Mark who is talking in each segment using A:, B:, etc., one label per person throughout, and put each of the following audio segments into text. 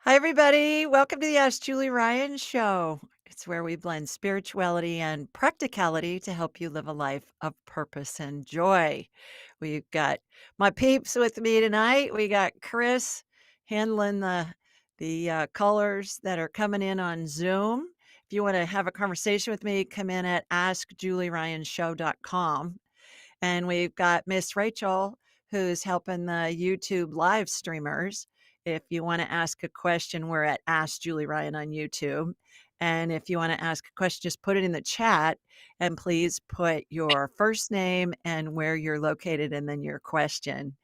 A: Hi, everybody. Welcome to the Ask Julie Ryan Show. It's where we blend spirituality and practicality to help you live a life of purpose and joy. We've got my peeps with me tonight. We got Chris handling the callers that are coming in on Zoom. If you want to have a conversation with me, come in at askjulieryanshow.com. And we've got Miss Rachel, who's helping the YouTube live streamers. If you want to ask a question, we're at Ask Julie Ryan on YouTube. And if you want to ask a question, just put it in the chat and please put your first name and where you're located and then your question.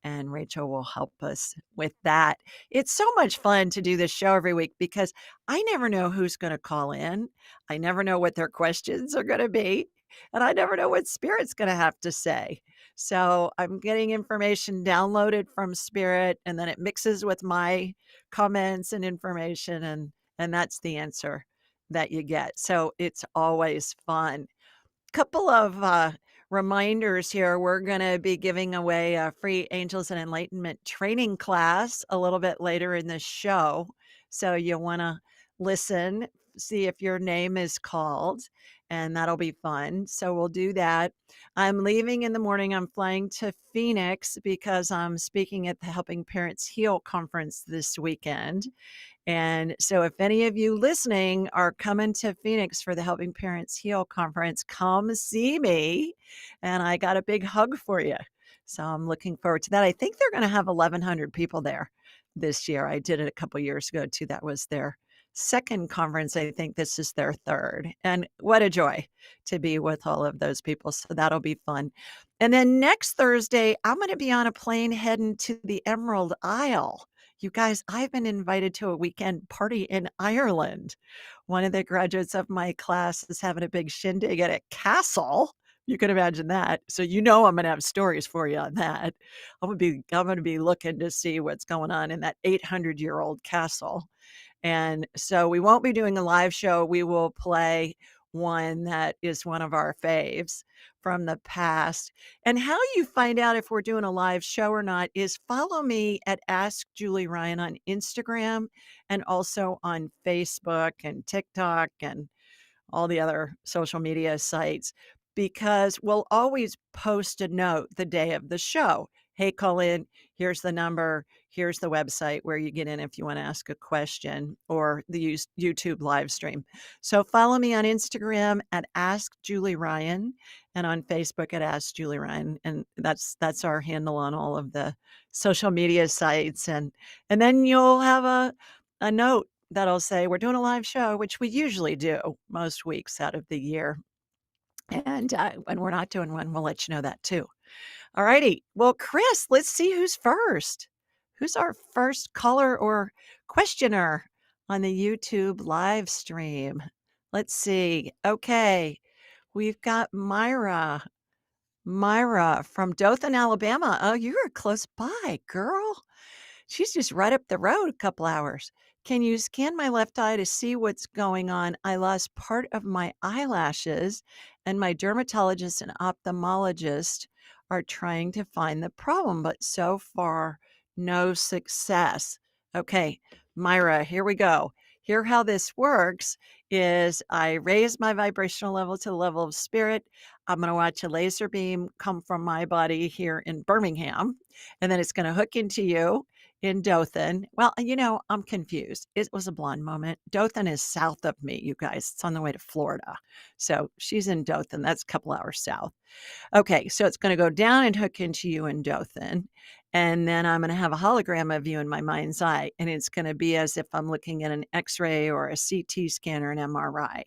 A: And Rachel will help us with that. It's so much fun to do this show every week because I never know who's going to call in. I never know what their questions are going to be. And I never know what Spirit's gonna have to say. So I'm getting information downloaded from Spirit, and then it mixes with my comments and information, and that's the answer that you get. So it's always fun. Couple of reminders here. We're going to be giving away a free Angels and Enlightenment training class a little bit later in the show. So you want to listen, see if your name is called, and that'll be fun. So we'll do that. I'm leaving in the morning. I'm flying to Phoenix because I'm speaking at the Helping Parents Heal conference this weekend. And so if any of you listening are coming to Phoenix for the Helping Parents Heal conference, come see me. And I got a big hug for you. So I'm looking forward to that. I think they're going to have 1,100 people there this year. I did it a couple years ago too. That was their second conference. I think this is their third. And what a joy to be with all of those people. So that'll be fun. And then next Thursday, I'm going to be on a plane heading to the Emerald Isle. You guys, I've been invited to a weekend party in Ireland. One of the graduates of my class is having a big shindig at a castle. You can imagine that. So you know I'm gonna have stories for you on that. I'm gonna be looking to see what's going on in that 800-year-old castle. And so we won't be doing a live show. We will play one that is one of our faves from the past. And how you find out if we're doing a live show or not is follow me at Ask Julie Ryan on Instagram and also on Facebook and TikTok and all the other social media sites because we'll always post a note the day of the show. Hey, call in. Here's the number. Here's the website where you get in if you want to ask a question or the YouTube live stream. So follow me on Instagram at Ask Julie Ryan and on Facebook at Ask Julie Ryan. And that's our handle on all of the social media sites. And then you'll have a note that'll say, "We're doing a live show," which we usually do most weeks out of the year. And when we're not doing one, we'll let you know that too. All righty. Well, Chris, let's see who's first. Who's our first caller or questioner on the YouTube live stream? Let's see. Okay. We've got Myra. Myra from Dothan, Alabama. Oh, you are close by, girl. She's just right up the road a couple hours. Can you scan my left eye to see what's going on? I lost part of my eyelashes, and my dermatologist and ophthalmologist are trying to find the problem, but so far, no success. Okay, Myra, here we go. Here how this works is I raise my vibrational level to the level of spirit. I'm going to watch a laser beam come from my body here in Birmingham, and then it's going to hook into you in Dothan. Well, I'm confused. It was a blonde moment. Dothan is south of me, you guys. It's on the way to Florida. So she's in Dothan. That's a couple hours south. Okay, so it's going to go down and hook into you in Dothan. And then I'm going to have a hologram of you in my mind's eye. And it's going to be as if I'm looking at an X-ray or a CT scan or an MRI.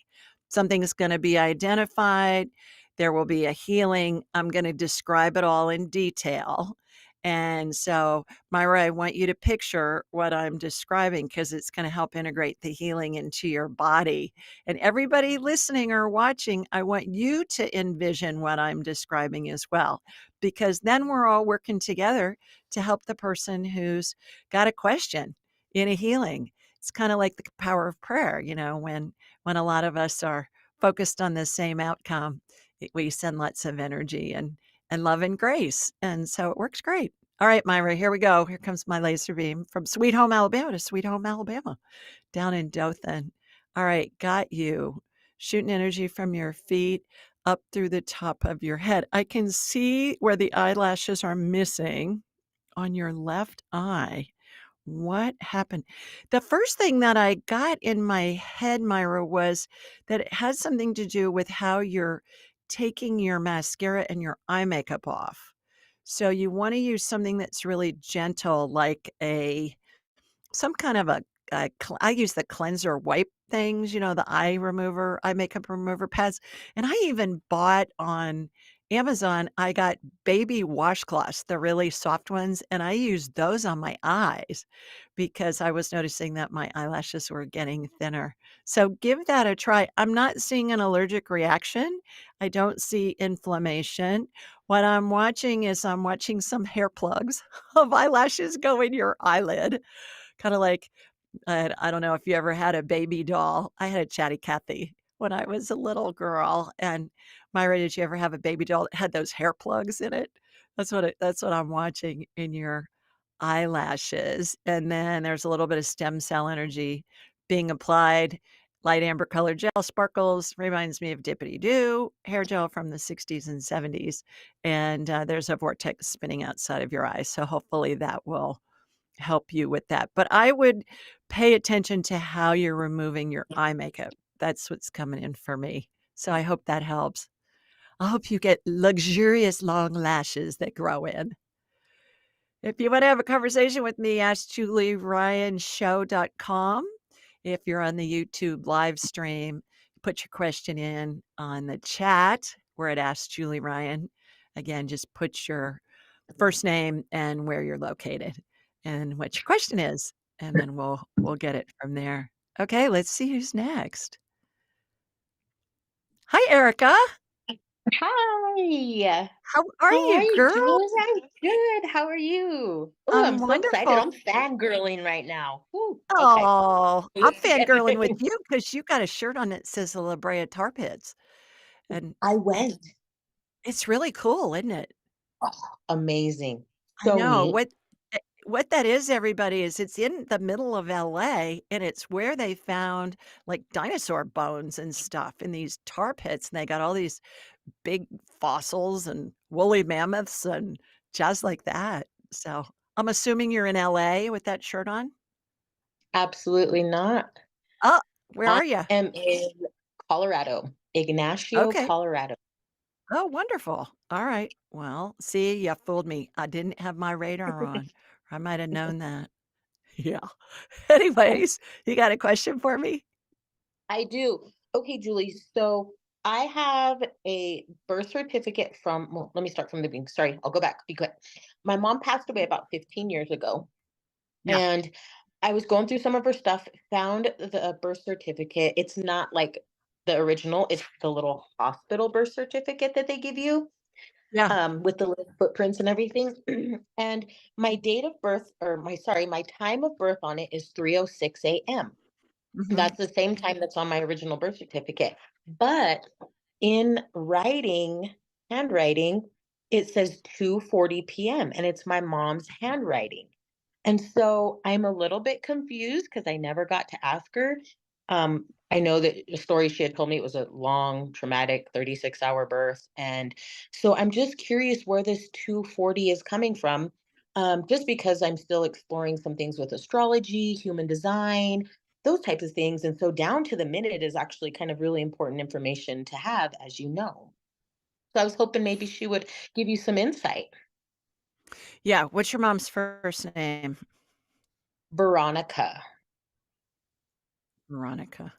A: Something's going to be identified. There will be a healing. I'm going to describe it all in detail. And so, Myra, I want you to picture what I'm describing because it's going to help integrate the healing into your body. And everybody listening or watching, I want you to envision what I'm describing as well, because then we're all working together to help the person who's got a question in a healing. It's kind of like the power of prayer, when a lot of us are focused on the same outcome, we send lots of energy and love and grace. And so it works great. All right, Myra, here we go. Here comes my laser beam from Sweet Home, Alabama to Sweet Home, Alabama, down in Dothan. All right, got you. Shooting energy from your feet up through the top of your head. I can see where the eyelashes are missing on your left eye. What happened? The first thing that I got in my head, Myra, was that it has something to do with how you're taking your mascara and your eye makeup off. So you wanna use something that's really gentle, like some kind of a I use the cleanser wipe things, the eye remover, eye makeup remover pads, and I even bought on Amazon, I got baby washcloths, the really soft ones, and I use those on my eyes because I was noticing that my eyelashes were getting thinner. So give that a try. I'm not seeing an allergic reaction. I don't see inflammation. What I'm watching some hair plugs of eyelashes go in your eyelid. Kinda like, I don't know if you ever had a baby doll. I had a Chatty Cathy when I was a little girl, and Myra, did you ever have a baby doll that had those hair plugs in it? That's what I'm watching in your eyelashes, and then there's a little bit of stem cell energy being applied. Light amber colored gel sparkles, reminds me of Dippity Doo hair gel from the '60s and '70s, and, there's a vortex spinning outside of your eyes, so hopefully that will help you with that. But I would pay attention to how you're removing your eye makeup. That's what's coming in for me. So I hope that helps. I hope you get luxurious long lashes that grow in. If you want to have a conversation with me, ask julieryanshow.com. If you're on the YouTube live stream, put your question in on the chat. We're at Ask Julie Ryan. Again, just put your first name and where you're located and what your question is, and then we'll get it from there. Okay, let's see who's next. Hi, Erica.
B: Hi.
A: How are
B: How
A: you,
B: are you,
A: girl?
B: Jules? I'm good. How are you? Oh, I'm
A: I'm
B: so excited.
A: wonderful.
B: I'm fangirling right now. Woo. Okay.
A: Oh, I'm
B: Let's get
A: fangirling with
B: it.
A: you because you got a shirt on that says the La Brea Tar Pits, and
B: I
A: it
B: went.
A: it's really cool, isn't it?
B: Oh, amazing.
A: I
B: So
A: know.
B: neat.
A: What that is, everybody, is it's in the middle of LA, and it's where they found, like, dinosaur bones and stuff in these tar pits, and they got all these big fossils and woolly mammoths and jazz like that. So, I'm assuming you're in LA with that shirt on?
B: Absolutely not.
A: Oh, where
B: I
A: are you?
B: am in Colorado, Ignacio,
A: Okay.
B: Colorado.
A: Oh, wonderful. All right. Well, see, you fooled me. I didn't have my radar on. I might have known that. Yeah. Anyways, you got a question for me?
B: I do. Okay, Julie. So I have a birth certificate from, well, let me start from the beginning. Sorry, I'll go back. Be quick. My mom passed away about 15 years ago.
A: Yeah.
B: And I was going through some of her stuff, found the birth certificate. It's not like the original, it's the little hospital birth certificate that they give you,
A: Yeah.
B: with the little footprints and everything. And my date of birth, or my time of birth on it is 3:06 a.m.
A: Mhm.
B: That's the same time that's on my original birth certificate. But in handwriting, it says 2:40 p.m. and it's my mom's handwriting. And so I'm a little bit confused because I never got to ask her. I know that the story she had told me, it was a long, traumatic 36-hour birth. And so I'm just curious where this 2:40 is coming from. Just because I'm still exploring some things with astrology, human design, those types of things. And so down to the minute is actually kind of really important information to have, as you know. So I was hoping maybe she would give you some insight.
A: Yeah. What's your mom's first name?
B: Veronica.
A: Veronica.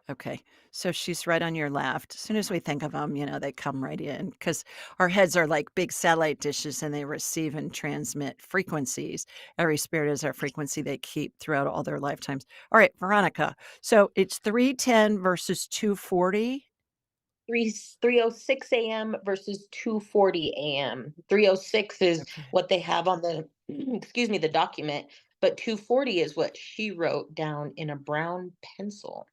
A: Okay. So she's right on your left. As soon as we think of them, they come right in because our heads are like big satellite dishes and they receive and transmit frequencies. Every spirit is our frequency they keep throughout all their lifetimes. All right, Veronica. So it's 310 versus 240.
B: 3:06 a.m. versus 2:40 a.m. 3:06 is
A: Okay.
B: what they have on the excuse me, the document, but 2:40 is what she wrote down in a brown pencil.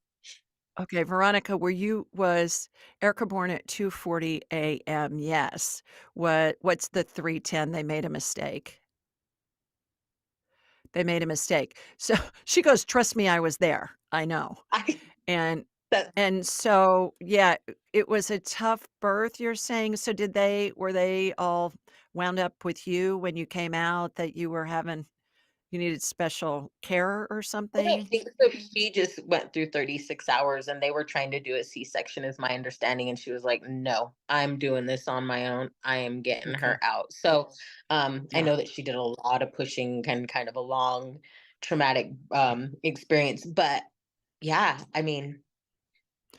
A: Okay, Veronica, was Erica born at 2:40 a.m.? Yes. What's the 310? They made a mistake. They made a mistake. So she goes, "Trust me, I was there. I know."
B: I
A: And
B: that
A: and so, yeah, it was a tough birth, you're saying. So did they were they all wound up with you when you came out that you were having you needed special care or
B: I don't
A: something?
B: think so. She just went through 36 hours and they were trying to do a C-section is my understanding. And she was like, no, I'm doing this on my own. I am getting
A: Okay.
B: her out. So I
A: Yeah.
B: know that she did a lot of pushing and kind of a long traumatic experience. But yeah, I mean,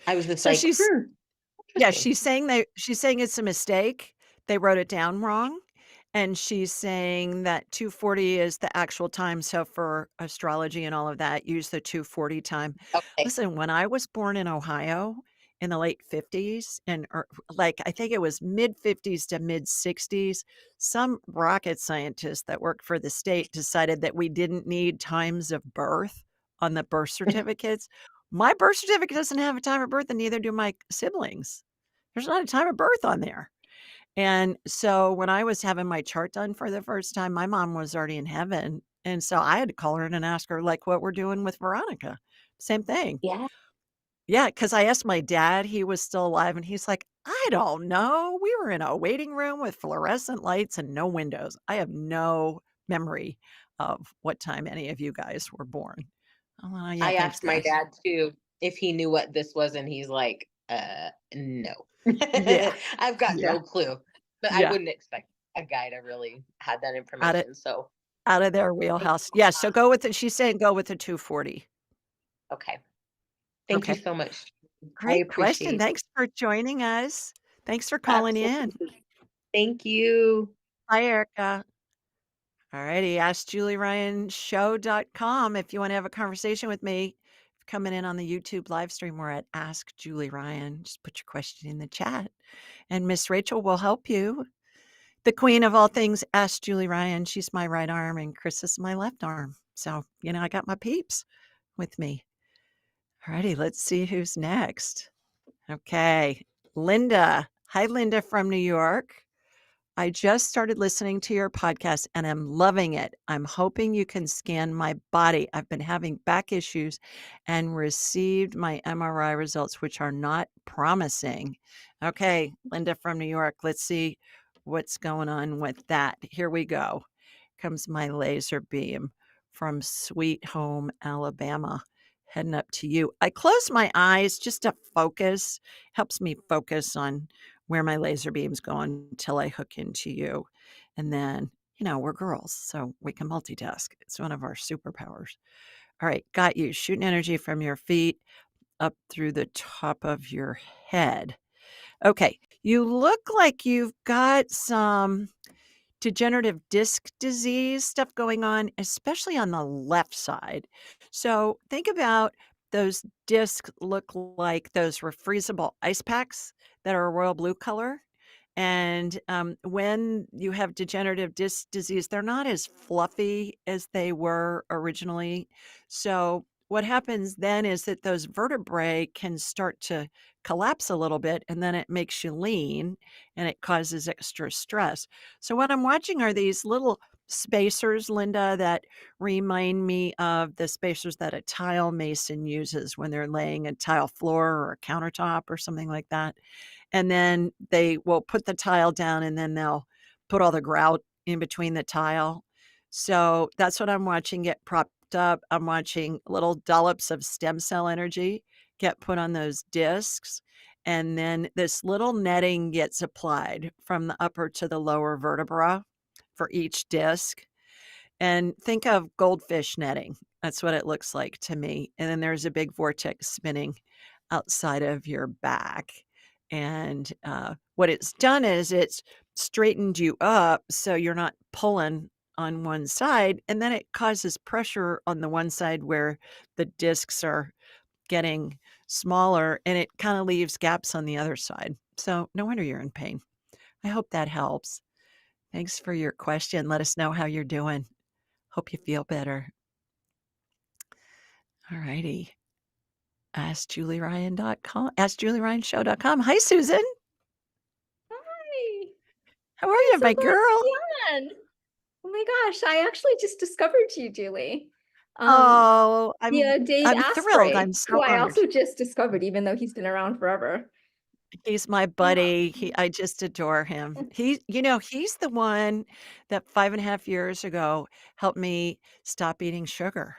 B: I was just
A: So
B: like,
A: she's yeah,
B: interesting.
A: she's saying it's a mistake. They wrote it down wrong, and she's saying that 2:40 is the actual time, so for astrology and all of that, use the 2:40 time.
B: Okay.
A: Listen, when I was born in Ohio in the late '50s and like, I think it was mid-50s to mid-60s, some rocket scientist that worked for the state decided that we didn't need times of birth on the birth certificates. My birth certificate doesn't have a time of birth, and neither do my siblings. There's not a time of birth on there. And so when I was having my chart done for the first time, my mom was already in heaven. And so I had to call her in and ask her, like, what we're doing with Veronica. Same thing.
B: Yeah.
A: Yeah, because I asked my dad, he was still alive, and he's like, I don't know. We were in a waiting room with fluorescent lights and no windows. I have no memory of what time any of you guys were born. Oh, yeah,
B: I
A: thanks,
B: asked my
A: Dad.
B: dad too if he knew what this was, and he's like, no.
A: Yeah,
B: I've got
A: yeah,
B: no clue. But I
A: yeah.
B: wouldn't expect a guy to really had that
A: Out of
B: information. So
A: out of their
B: thank
A: wheelhouse.
B: you.
A: Yeah, so go with it. She's saying go with the 240.
B: Okay. Thank you
A: Okay.
B: so much. I
A: Great question.
B: appreciate
A: Thanks for joining us. Thanks for calling in.
B: absolutely. Thank you.
A: Hi, Erica. Alrighty, AskJulieRyanShow.com if you wanna have a conversation with me. Coming in on the YouTube live stream, we're at Ask Julie Ryan. Just put your question in the chat, and Miss Rachel will help you. The queen of all things, Ask Julie Ryan. She's my right arm, and Chris is my left arm. So, I got my peeps with me. Alrighty, let's see who's next. Okay, Linda. Hi, Linda from New York. I just started listening to your podcast and I'm loving it. I'm hoping you can scan my body. I've been having back issues and received my MRI results, which are not promising. Okay, Linda from New York, let's see what's going on with that. Here we go. Comes my laser beam from Sweet Home, Alabama, heading up to you. I close my eyes just to focus, helps me focus on where my laser beam's going until I hook into you. And then, we're girls, so we can multitask. It's one of our superpowers. All right, got you. Shooting energy from your feet up through the top of your head. Okay, you look like you've got some degenerative disc disease stuff going on, especially on the left side. So think about those discs look like those refreezable ice packs that are royal blue color. And when you have degenerative disc disease, they're not as fluffy as they were originally. So, what happens then is that those vertebrae can start to collapse a little bit, and then it makes you lean and it causes extra stress. So, what I'm watching are these little spacers, Linda, that remind me of the spacers that a tile mason uses when they're laying a tile floor or a countertop or something like that. And then they will put the tile down and then they'll put all the grout in between the tile. So that's what I'm watching get propped up. I'm watching little dollops of stem cell energy get put on those discs. And then this little netting gets applied from the upper to the lower vertebra for each disc. And think of goldfish netting. That's what it looks like to me. And then there's a big vortex spinning outside of your back. And what it's done is it's straightened you up so you're not pulling on one side. And then it causes pressure on the one side where the discs are getting smaller and it kind of leaves gaps on the other side. So no wonder you're in pain. I hope that helps. Thanks for your question. Let us know how you're doing. Hope you feel better. All righty. AskJulieRyan.com, AskJulieRyanShow.com. Hi, Susan.
C: Hi.
A: How are
C: I'm
A: you,
C: so
A: my
C: glad to
A: girl?
C: be on. Oh my gosh, I actually just discovered you, Julie. Um,
A: Oh,
C: via Dave
A: I'm thrilled,
C: Asprey,
A: I'm so
C: who I
A: honored.
C: also just discovered, even though he's been around forever.
A: He's my
C: Yeah.
A: buddy, I just adore him. He's the one that 5.5 years ago helped me stop eating sugar.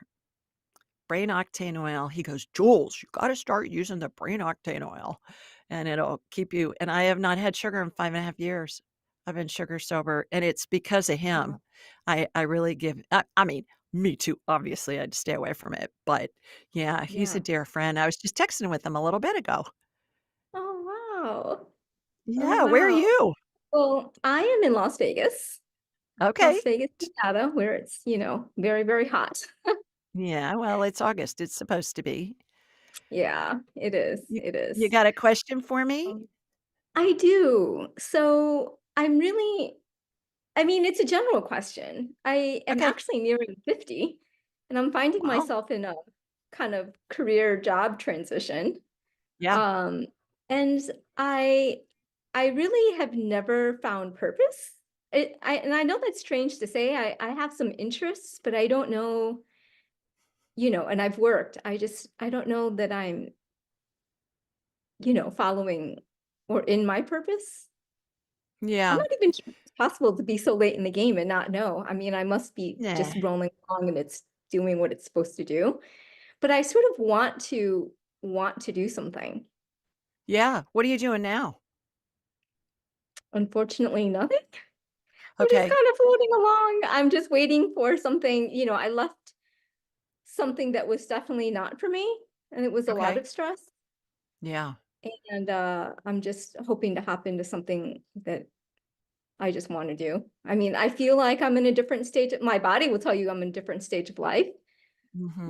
A: Brain octane oil, he goes, "Jules, you gotta start using the brain octane oil, and it'll keep you." And I have not had sugar in 5.5 years. I've been sugar sober, and it's because of
C: Wow.
A: him. I really give I mean, me too, obviously, I'd stay away from it, but yeah, he's a
C: Yeah.
A: dear friend. I was just texting with him a little bit ago.
C: Oh, wow. Oh,
A: Yeah, where are
C: wow.
A: you?
C: Well, I am in Las Vegas.
A: Okay.
C: Las Vegas, Nevada, where it's, very, very hot.
A: Yeah, well, it's August, it's supposed to be.
C: Yeah, it is,
A: You
C: it
A: you
C: is.
A: got a question for me?
C: Um, I do. So, I mean, it's a general question. I am
A: Okay.
C: actually nearing 50, and I'm finding
A: Wow.
C: myself in a kind of career job transition.
A: Yeah.
C: Um, and I I really have never found purpose. I know that's strange to say. I have some interests, but I don't know, and I've worked. I don't know that I'm, following or in my purpose. I'm
A: Yeah.
C: not even sure it's possible to be so late in the game and not know. I mean, I must be
A: Nah.
C: just rolling along and it's doing what it's supposed to do. But I sort of want to do something.
A: Yeah. What are you doing now?
C: Unfortunately, nothing. I'm just
A: Okay.
C: kind of floating along. I'm just waiting for something. I left something that was definitely not for me, and it was a lot
A: Okay.
C: of stress.
A: Yeah.
C: And I'm just hoping to hop into something that I just want to do. I mean, I feel like I'm in a different stage. My body will tell you I'm in a different stage of life.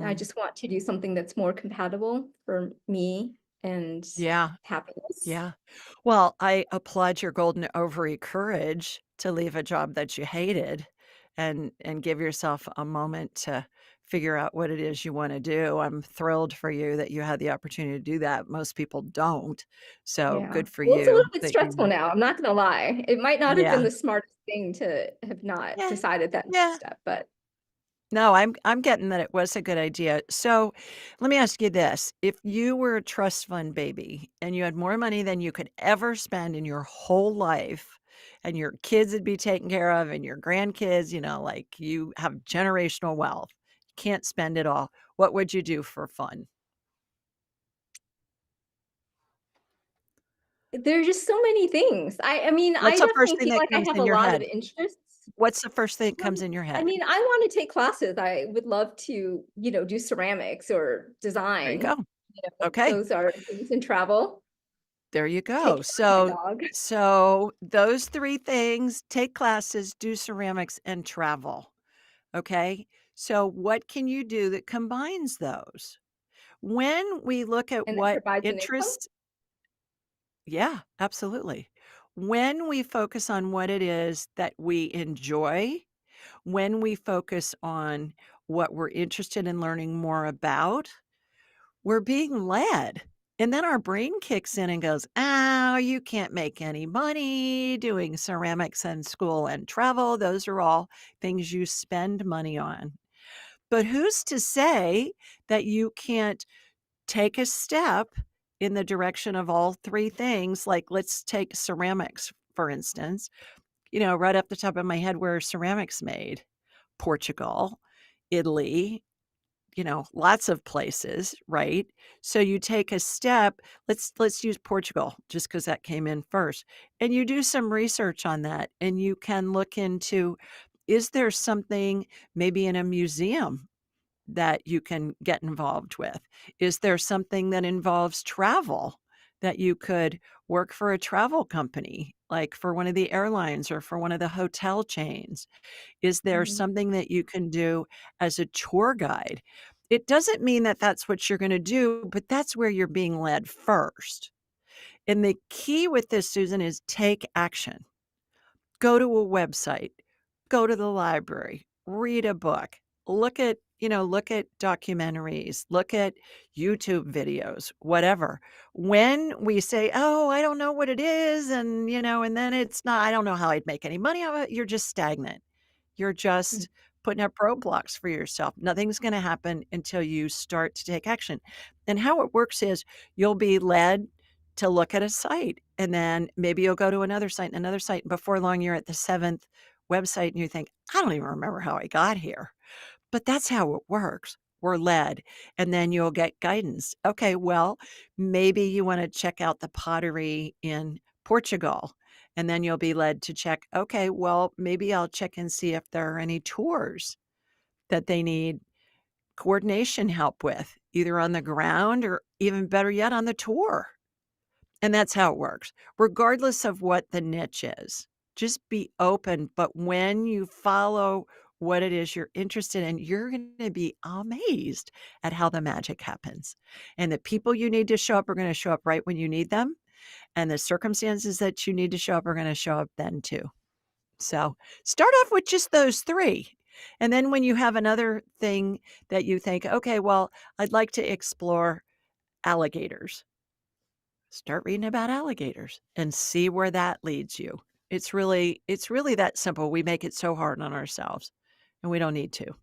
C: I
A: Mhm.
C: just want to do something that's more compatible for me and
A: Yeah.
C: happiness.
A: Yeah. Well, I applaud your golden ovary courage to leave a job that you hated and give yourself a moment to figure out what it is you wanna do. I'm thrilled for you that you had the opportunity to do that. Most people don't. So,
C: Yeah.
A: good for
C: Well, it's a
A: you
C: little bit
A: that
C: stressful
A: you
C: now. I'm not gonna lie. It might not have
A: Yeah.
C: been the smartest thing to have not
A: Yeah.
C: decided that next
A: Yeah.
C: step, but
A: No, I'm getting that it was a good idea. So, let me ask you this. If you were a trust fund baby and you had more money than you could ever spend in your whole life, and your kids would be taken care of and your grandkids, like you have generational wealth, you can't spend it all. What would you do for fun?
C: there's just so many things. I mean,
A: What's
C: I
A: the first
C: definitely
A: thing
C: feel
A: that
C: like I
A: comes
C: have a
A: in your
C: lot of
A: head?
C: interests.
A: What's the first thing that comes
C: Um,
A: in your
C: I
A: head?
C: mean, I wanna take classes. I would love to, do ceramics or
A: There you
C: design.
A: go. Okay.
C: Those are things, and travel,
A: There you
C: take
A: go.
C: care of my
A: So
C: dog.
A: so those 3 things, take classes, do ceramics, and travel. Okay? So what can you do that combines those? When we look at
C: And that
A: what
C: provides an income.
A: interests Yeah, absolutely. When we focus on what it is that we enjoy, when we focus on what we're interested in learning more about, we're being led. And then our brain kicks in and goes, "Oh, you can't make any money doing ceramics and school and travel. Those are all things you spend money on." But who's to say that you can't take a step in the direction of all 3 things? Like, let's take ceramics, for instance. Right off the top of my head, where are ceramics made? Portugal, Italy, lots of places, right? So you take a step, let's use Portugal just because that came in first, and you do some research on that, and you can look into, is there something maybe in a museum that you can get involved with? Is there something that involves travel that you could work for a travel company, like for one of the airlines or for one of the hotel chains? Is there
C: Mhm.
A: something that you can do as a tour guide? It doesn't mean that that's what you're gonna do, but that's where you're being led first. And the key with this, Susan, is take action. Go to a website, go to the library, read a book, look at documentaries, look at YouTube videos, whatever. When we say, "Oh, I don't know what it is," and then it's not, "I don't know how I'd make any money out of it," you're just stagnant. You're
C: Mm.
A: just putting up roadblocks for yourself. Nothing's gonna happen until you start to take action. And how it works is you'll be led to look at a site, and then maybe you'll go to another site, and before long, you're at the 7th website, and you think, "I don't even remember how I got here." But that's how it works. We're led, and then you'll get guidance. Okay, well, maybe you wanna check out the pottery in Portugal, and then you'll be led to check, okay, well, maybe I'll check and see if there are any tours that they need coordination help with, either on the ground or even better yet, on the tour. And that's how it works, regardless of what the niche is. Just be open, but when you follow what it is you're interested in, you're gonna be amazed at how the magic happens. And the people you need to show up are gonna show up right when you need them, and the circumstances that you need to show up are gonna show up then too. So, start off with just those 3, and then when you have another thing that you think, "Okay, well, I'd like to explore alligators." Start reading about alligators and see where that leads you. It's really that simple. We make it so hard on ourselves, and we don't need to.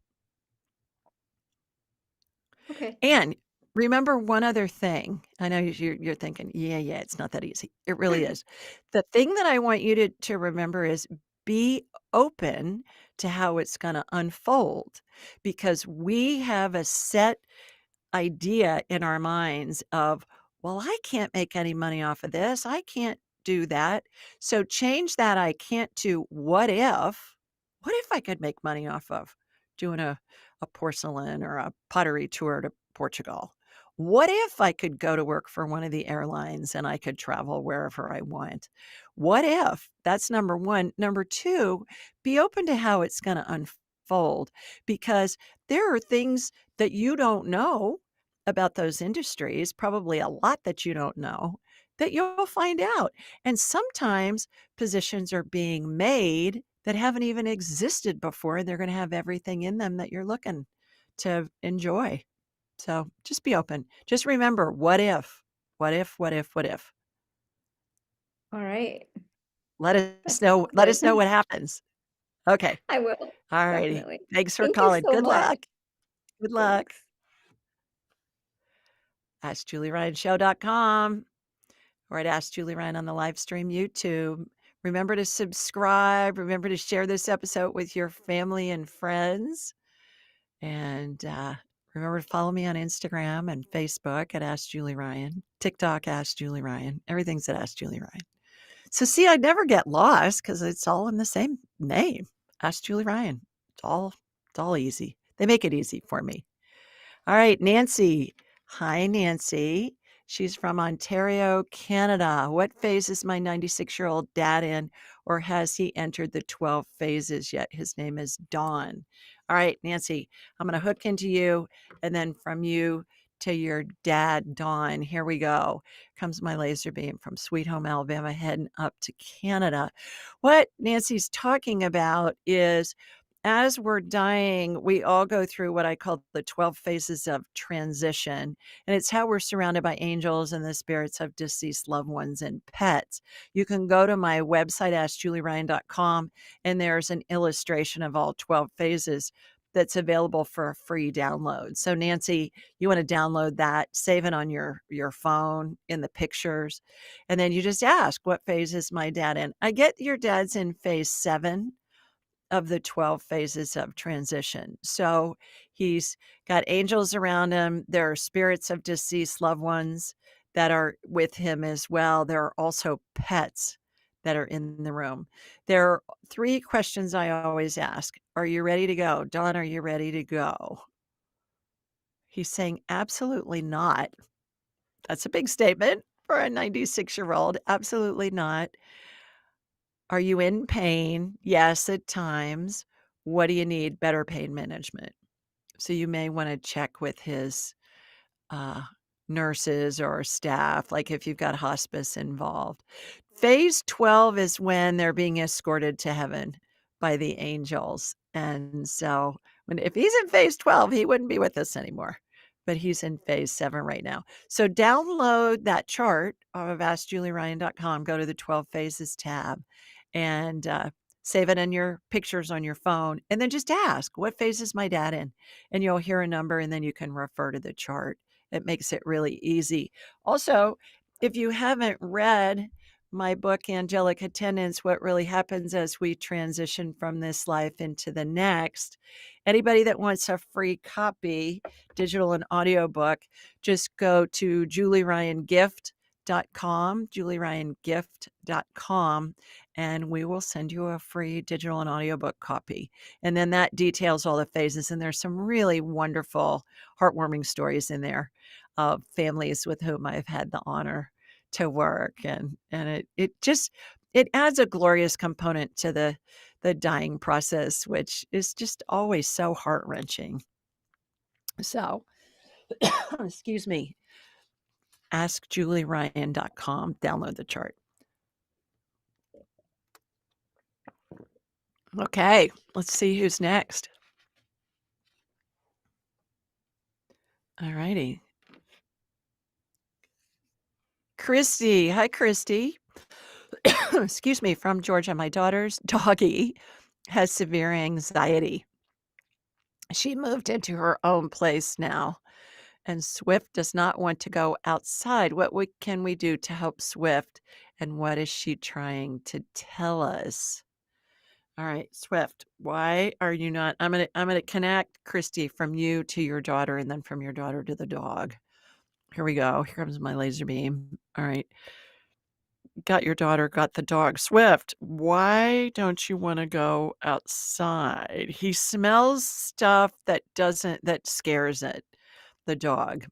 C: Okay.
A: And remember one other thing. I know you're thinking, "Yeah, yeah, it's not that easy." It really is. The thing that I want you to remember is be open to how it's gonna unfold, because we have a set idea in our minds of, "Well, I can't make any money off of this. I can't do that." So change that "I can't" to "What if? What if I could make money off of doing a porcelain or a pottery tour to Portugal? What if I could go to work for one of the airlines and I could travel wherever I want? What if?" That's number 1. Number 2, be open to how it's gonna unfold, because there are things that you don't know about those industries, probably a lot that you don't know, that you'll find out. And sometimes positions are being made that haven't even existed before, and they're gonna have everything in them that you're looking to enjoy. So, just be open. Just remember, what if? What if, what if, what if?
C: All right.
A: Let
C: That
A: us
C: sounds
A: know let
C: good.
A: us know what happens. Okay.
C: I will,
A: Alrighty.
C: definitely.
A: Thanks for
C: Thank you
A: calling.
C: so
A: Good
C: much.
A: luck. Good luck.
C: Thanks.
A: AskJulieRyanShow.com or at Ask Julie Ryan on the live stream YouTube. Remember to subscribe. Remember to share this episode with your family and friends. And remember to follow me on Instagram and Facebook at Ask Julie Ryan, TikTok, Ask Julie Ryan. Everything's at Ask Julie Ryan. So see, I never get lost because it's all in the same name. Ask Julie Ryan. It's all easy. They make it easy for me. All right, Nancy. Hi, Nancy. She's from Ontario, Canada. What phase is my 96-year-old dad in, or has he entered the 12 phases yet? His name is Don. All right, Nancy, I'm going to hook into you, and then from you to your dad, Don. Here we go. Comes my laser beam from Sweet Home, Alabama, heading up to Canada. What Nancy's talking about is, as we're dying, we all go through what I call the 12 phases of transition. And it's how we're surrounded by angels and the spirits of deceased loved ones and pets. You can go to my website, askjulieryan.com, and there's an illustration of all 12 phases that's available for a free download. So, Nancy, you want to download that, save it on your phone in the pictures, and then you just ask, what phase is my dad in? I get your dad's in phase 7 of the 12 phases of transition. So he's got angels around him. There are spirits of deceased loved ones that are with him as well. There are also pets that are in the room. There are 3 questions I always ask. Are you ready to go? Don, are you ready to go? He's saying, absolutely not. That's a big statement for a 96-year-old. Absolutely not. Are you in pain? Yes, at times. What do you need? Better pain management. So you may want to check with his uh, nurses or staff, like if you've got hospice involved. Phase 12 is when they're being escorted to heaven by the angels. And so if he's in phase 12, he wouldn't be with us anymore. But he's in phase 7 right now. So download that chart of AskJulieRyan.com, go to the 12 phases tab, and save it in your pictures on your phone, and then just ask, "What phase is my dad in?" And you'll hear a number, and then you can refer to the chart. It makes it really easy. Also, if you haven't read my book, Angelic Attendants, What Really Happens as We Transition from This Life into the Next, anybody that wants a free copy, digital and audiobook, just go to julieryangift.com, and we will send you a free digital and audiobook copy. And then that details all the phases, and there's some really wonderful, heartwarming stories in there of families with whom I've had the honor to work, and it adds a glorious component to the dying process, which is just always so heart-wrenching. So, excuse me, askjulieryan.com, download the chart. Okay, let's see who's next. All righty. Christy. Hi, Christy. Excuse me, from Georgia. My daughter's doggy has severe anxiety. She moved into her own place now, and Swift does not want to go outside. Can we do to help Swift, and what is she trying to tell us? All right, Swift, why are you not I'm gonna connect Christy from you to your daughter and then from your daughter to the dog. Here we go. Here comes my laser beam. All right. Got your daughter, got the dog. Swift, why don't you wanna go outside? He smells stuff that scares it, the dog.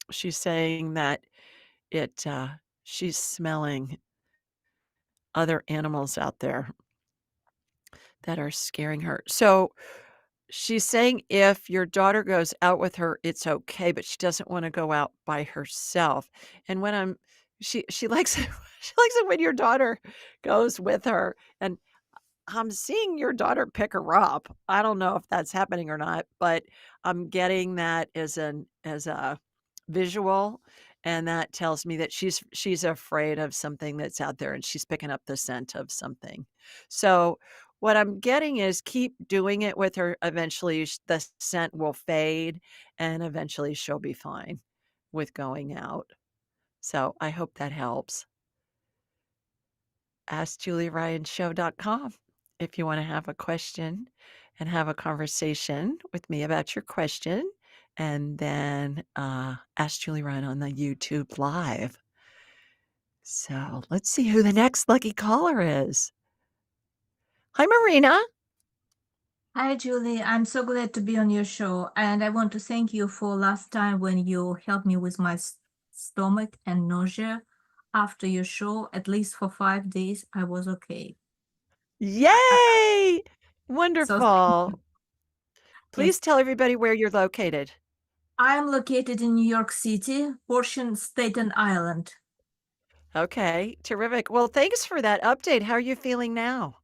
A: She's saying that it, she's smelling other animals out there that are scaring her. So, she's saying if your daughter goes out with her, it's okay, but she doesn't wanna go out by herself. And when I'm she likes it she likes it when your daughter goes with her, and I'm seeing your daughter pick her up. I don't know if that's happening or not, but I'm getting that as a visual, and that tells me that she's afraid of something that's out there, and she's picking up the scent of something. So, what I'm getting is keep doing it with her. Eventually, the scent will fade, and eventually she'll be fine with going out. So, I hope that helps. AskJulieRyanShow.com if you wanna have a question and have a conversation with me about your question, and then, Ask Julie Ryan on the YouTube Live. So, let's see who the next lucky caller is. Hi, Marina.
D: Hi, Julie. I'm so glad to be on your show. And I want to thank you for last time when you helped me with my stomach and nausea. After your show, at least for 5 days, I was okay.
A: Yay!
D: So thank
A: Wonderful.
D: you.
A: Please
D: Yes,
A: tell everybody where you're located.
D: I'm located in New York City, portion Staten Island.
A: Okay, terrific. Well, thanks for that update. How are you feeling now?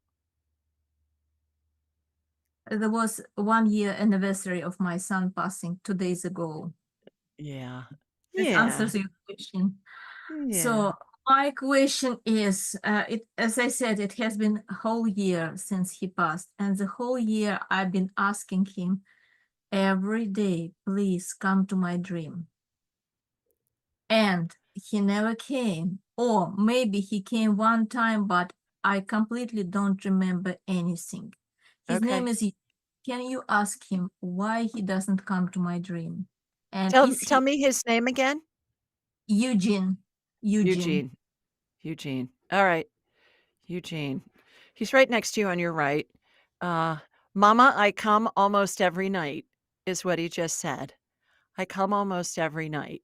D: There was 1 year anniversary of my son passing 2 days ago.
A: Yeah.
D: This
A: Yeah.
D: answers your question.
A: Yeah.
D: So my question is, as I said, it has been a whole year since he passed, and the whole year I've been asking him every day, please come to my dream. And he never came, or maybe he came one time, but I completely don't remember anything. His name
A: Okay.
D: is. Can you ask him why he doesn't come to my dream? And
A: Tell
D: is
A: tell
D: he
A: me his name again.
D: Eugene? Eugene.
A: Eugene. Eugene. All right. Eugene. He's right next to you on your right. Uh, Mama, I come almost every night, is what he just said. I come almost every night.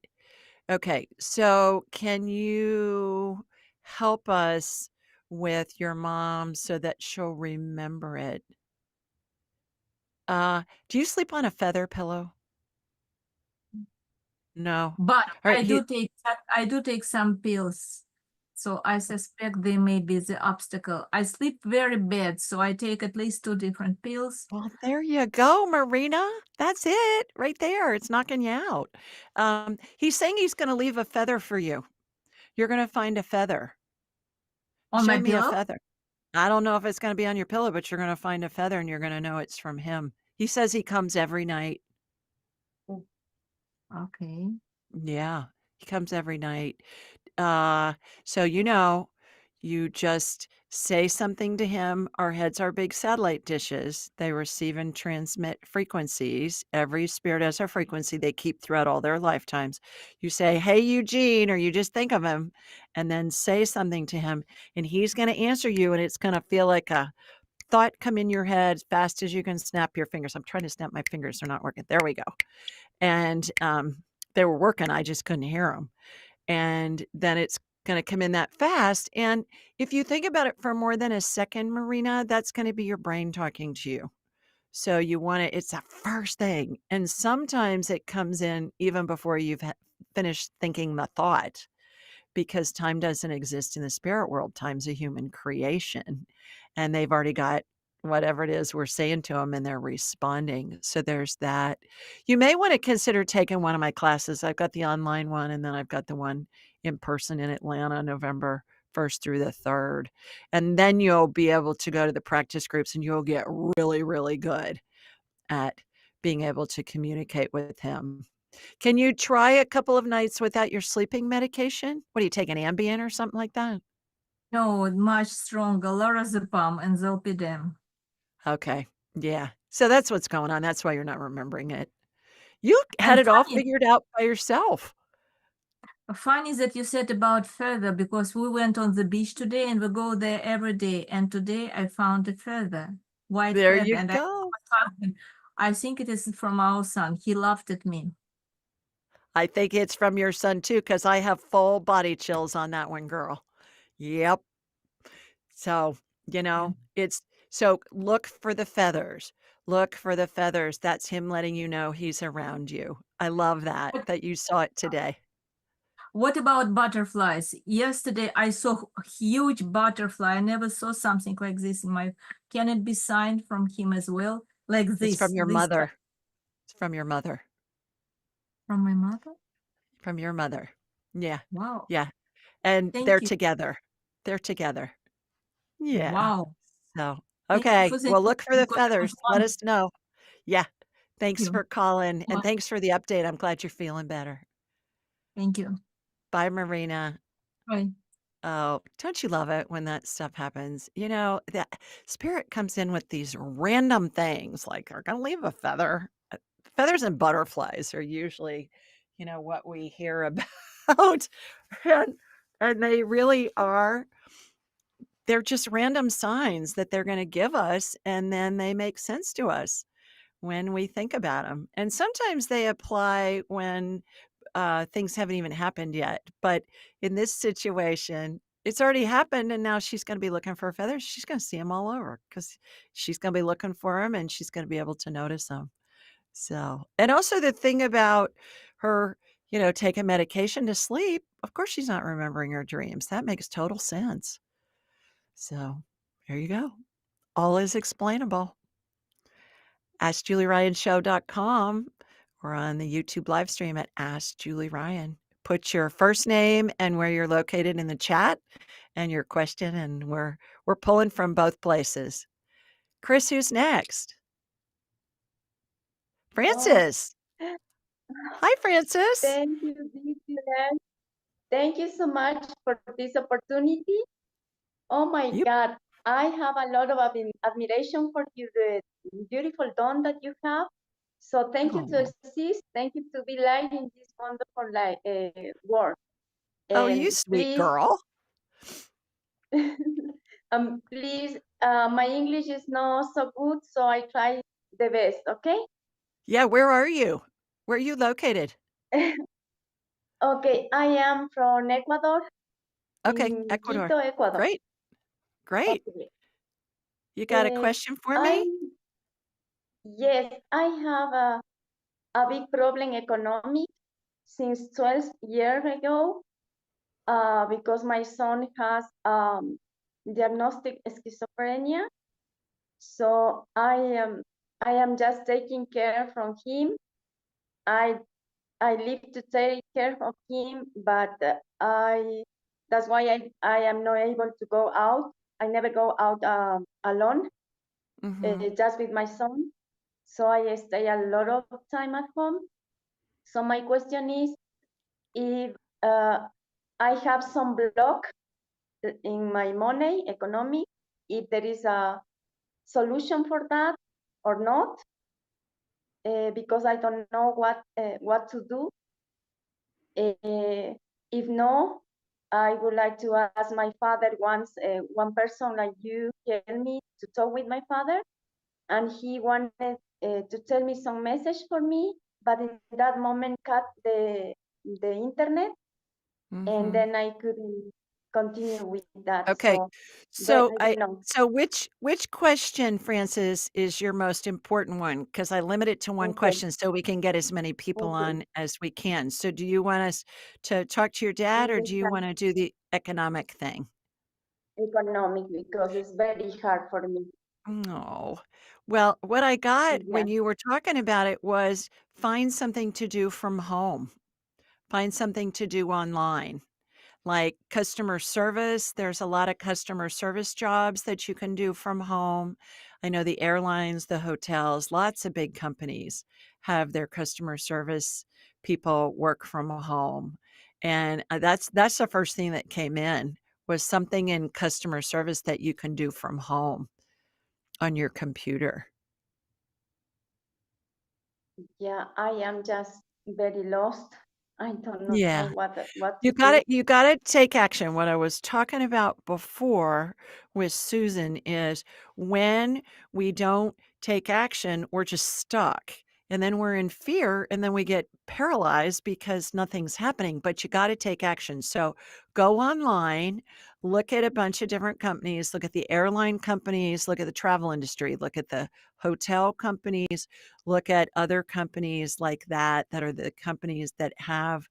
A: Okay. So, can you help us with your mom so that she'll remember it? Do you sleep on a feather pillow? No.
D: But
A: All right.
D: I do take some pills. So I suspect they may be the obstacle. I sleep very bad, so I take at least 2 different pills.
A: Well, there you go, Marina. That's it right there. It's knocking you out. He's saying he's going to leave a feather for you. You're going to find a feather.
D: On
A: Show
D: my
A: me a
D: pillow?
A: feather. I don't know if it's gonna be on your pillow, but you're gonna find a feather and you're gonna know it's from him. He says he comes every night.
B: Mm.
D: Okay.
A: Yeah, he comes every night. Uh, so, you just say something to him. Our heads are big satellite dishes. They receive and transmit frequencies. Every spirit has a frequency they keep throughout all their lifetimes. You say, "Hey, Eugene," or you just think of him and then say something to him, and he's gonna answer you, and it's gonna feel like a thought come in your head as fast as you can snap your fingers. I'm trying to snap my fingers, they're not working. There we go. And, they were working, I just couldn't hear them. And then it's gonna come in that fast, and if you think about it for more than a second, Marina, that's gonna be your brain talking to you. So you wanna it's the first thing, and sometimes it comes in even before you've finished thinking the thought, because time doesn't exist in the spirit world, time's a human creation, and they've already got whatever it is we're saying to them, and they're responding, so there's that. You may wanna consider taking one of my classes. I've got the online one, and then I've got the one in person in Atlanta, November 1st through the 3rd, and then you'll be able to go to the practice groups, and you'll get really, really good at being able to communicate with him. Can you try a couple of nights without your sleeping medication? What do you take, an Ambien or something like that?
D: No, much stronger. Lorazepam and zolpidem.
A: Okay, yeah. So that's what's going on, that's why you're not remembering it. You had
D: And
A: it all figured out by yourself.
D: funny that you said about feather because we went on the beach today and we go there every day. And today I found a feather, white
A: There
D: feather,
A: you
D: and I
A: go.
D: I think it is from our son. He laughed at me.
A: I think it's from your son too, because I have full body chills on that one, girl. Yep. So,
D: Yeah.
A: it's so look for the feathers. Look for the feathers. That's him letting you know he's around you. I love that you saw it today.
D: What about butterflies? Yesterday I saw a huge butterfly. I never saw something like this in my. Can it be signed from him as well? Like
A: It's from your
D: this
A: mother. It's from your mother.
D: from my mother?
A: From your mother. Yeah.
D: Wow.
A: Yeah. And they're
D: Thank you.
A: together. They're together. Yeah.
D: Wow.
A: So,
D: Thank you for
A: okay.
D: the
A: Well, look for the
D: because I was
A: feathers. Let
D: wondering.
A: us know. Yeah.
D: Thank
A: Thanks
D: you.
A: for calling, and
D: Wow.
A: thanks for the update. I'm glad you're feeling better.
D: Thank you.
A: Bye, Marina.
D: Bye.
A: Oh, don't you love it when that stuff happens? That spirit comes in with these random things like, "Are gonna leave a feather." Feathers and butterflies are usually, what we hear about, and they really are they're just random signs that they're gonna give us, and then they make sense to us when we think about them. And sometimes they apply when things haven't even happened yet. But in this situation, it's already happened, and now she's going to be looking for feathers. She's going to see them all over because she's going to be looking for them, and she's going to be able to notice them. So, and also the thing about her, taking medication to sleep, of course, she's not remembering her dreams. That makes total sense. So, there you go. All is explainable. AskJulieRyanShow.com or on the YouTube live stream at Ask Julie Ryan. Put your first name and where you're located in the chat and your question, and we're pulling from both places. Chris, who's next?
E: Oh,
A: Francis. Hi, Francis.
E: thank you, Dylan. Thank you so much for this opportunity. Oh my
A: You
E: God, I have a lot of admiration for you, the beautiful dawn that you have. So thank you to
A: oh,
E: exist. Thank you to be light in this wonderful world.
A: oh, you
E: And
A: sweet
E: please,
A: girl.
E: please, my English is not so good, so I try the best. Okay.
A: Yeah, where are you? Where are you located?
E: Okay, I am from Ecuador,
A: Okay,
E: in
A: Ecuador.
E: Quito, Ecuador.
A: Great, great.
E: Okay.
A: You got a question for me?
E: Yes, I have a big problem economic since 12 years ago because my son has diagnostic schizophrenia. So I am just taking care from him. I I live to take care of him, but I that's why I am not able to go out. I never go out alone,
A: Mhm.
E: just with my son. So I stay a lot of time at home. So my question is, if I have some block in my money, economy, if there is a solution for that or not, because I don't know what to do. If no, I would like to ask my father once, one person like you helped me to talk with my father, and he wanted to tell me some message for me, but in that moment cut the internet, and
A: Mhm.
E: then I couldn't continue with that.
A: Okay.
E: So
A: So
E: I
A: I
E: don't know.
A: so which question, Francis, is your most important one? Because I limit it to one
E: Okay,
A: question so we can get as many people
E: okay.
A: on as we can. So do you want us to talk to your dad or do you
E: Understand
A: wanna do the economic thing?
E: economic because it's very hard for me.
A: No. Well, what I got
E: Yeah,
A: when you were talking about it was find something to do from home. Find something to do online. Like customer service, there's a lot of customer service jobs that you can do from home. I know the airlines, the hotels, lots of big companies have their customer service people work from home. And that's the first thing that came in was something in customer service that you can do from home on your computer.
E: yeah. I am just very lost. I don't know
A: Yeah.
E: what to do.
A: You gotta take action. What I was talking about before with Susan is when we don't take action, we're just stuck. And then we're in fear and then we get paralyzed because nothing's happening, but you gotta take action. So go online, look at a bunch of different companies, look at the airline companies, look at the travel industry, look at the hotel companies, look at other companies like that, that are the companies that have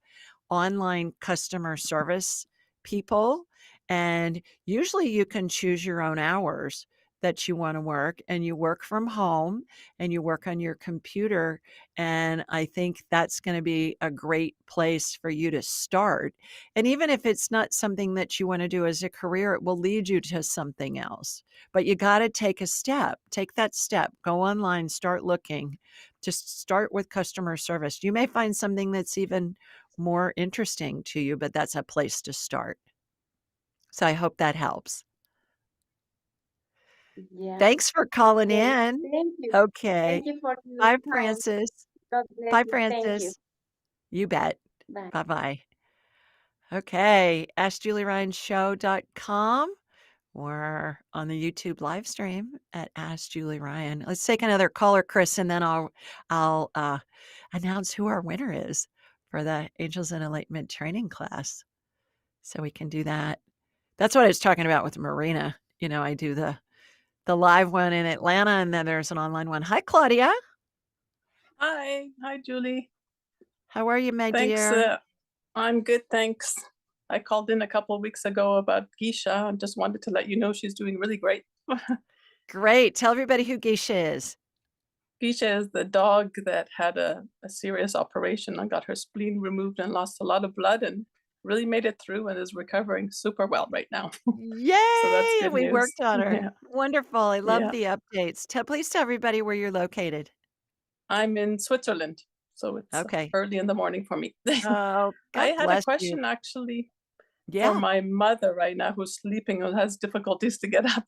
A: online customer service people, and usually you can choose your own hours that you wanna work, and you work from home, and you work on your computer, and I think that's gonna be a great place for you to start, and even if it's not something that you wanna do as a career, it will lead you to something else, but you gotta take a step. Take that step. Go online, start looking. Just start with customer service. You may find something that's even more interesting to you, but that's a place to start. So I hope that helps.
E: Yeah.
A: Thanks for calling
E: Okay.
A: in.
E: Thank you.
A: Okay.
E: Thank you for your
A: Bye,
E: time.
A: Francis.
E: God bless
A: Bye,
E: you. Thank you.
A: Francis. You bet.
E: Bye.
A: Bye-bye. Okay, AskJulieRyanShow.com. We're on the YouTube live stream at Ask Julie Ryan. Let's take another caller, Chris, and then I'll announce who our winner is for the Angels and Enlightenment training class. So we can do that. That's what I was talking about with Marina. You know, I do the live one in Atlanta, and then there's an online one. Hi, Claudia.
F: Hi, Julie.
A: How are you, my
F: Thanks.
A: dear?
F: I'm good, thanks. I called in a couple of weeks ago about Geisha and just wanted to let you know she's doing really great.
A: Great. Tell everybody who Geisha is.
F: Geisha is the dog that had a serious operation and got her spleen removed and lost a lot of blood and really made it through and is recovering super well right now. So that's
A: Yay!
F: good
A: We
F: news.
A: worked on her.
F: Yeah,
A: Wonderful. I love
F: yeah.
A: the updates. Please tell everybody where you're located.
F: I'm in Switzerland, so it's
A: Okay.
F: early in the morning for me.
A: Oh,
F: I
A: God
F: had a
A: bless you.
F: question actually for
A: Yeah.
F: my mother right now who's sleeping and has difficulties to get up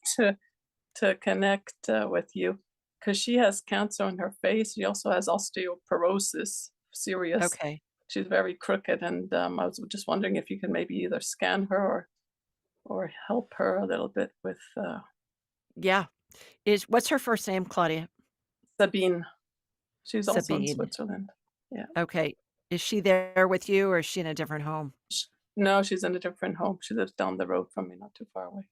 F: to connect with you because she has cancer on her face. She also has osteoporosis, serious.
A: Okay.
F: She's very crooked, and I was just wondering if you can maybe either scan her or help her a little bit with
A: Yeah. What's her first name, Claudia?
F: Sabine. She's also in
A: Sabine.
F: Switzerland. Yeah.
A: Okay. Is she there with you or is she in a different home?
F: No, she's in a different home. She lives down the road from me, not too far away.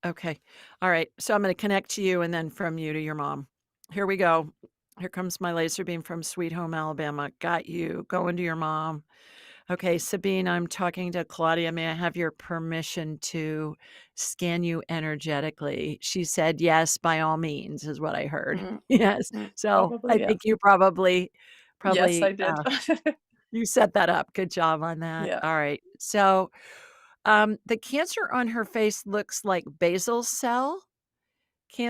A: Okay. All right. So I'm going to connect to you and then from you to your mom. Here we go. Here comes my laser beam from Sweet Home, Alabama. Got you. Going to your mom. Okay, Sabine, I'm talking to Claudia. May I have your permission to scan you energetically? She said, yes, by all means, is what I heard.
F: Mm,
A: Yes. So I
F: probably, yeah.
A: think you probably,
F: Yes, I
A: probably,
F: did.
A: you set that up. Good job on that.
F: Yeah.
A: All right. So The cancer on her face looks like basal cell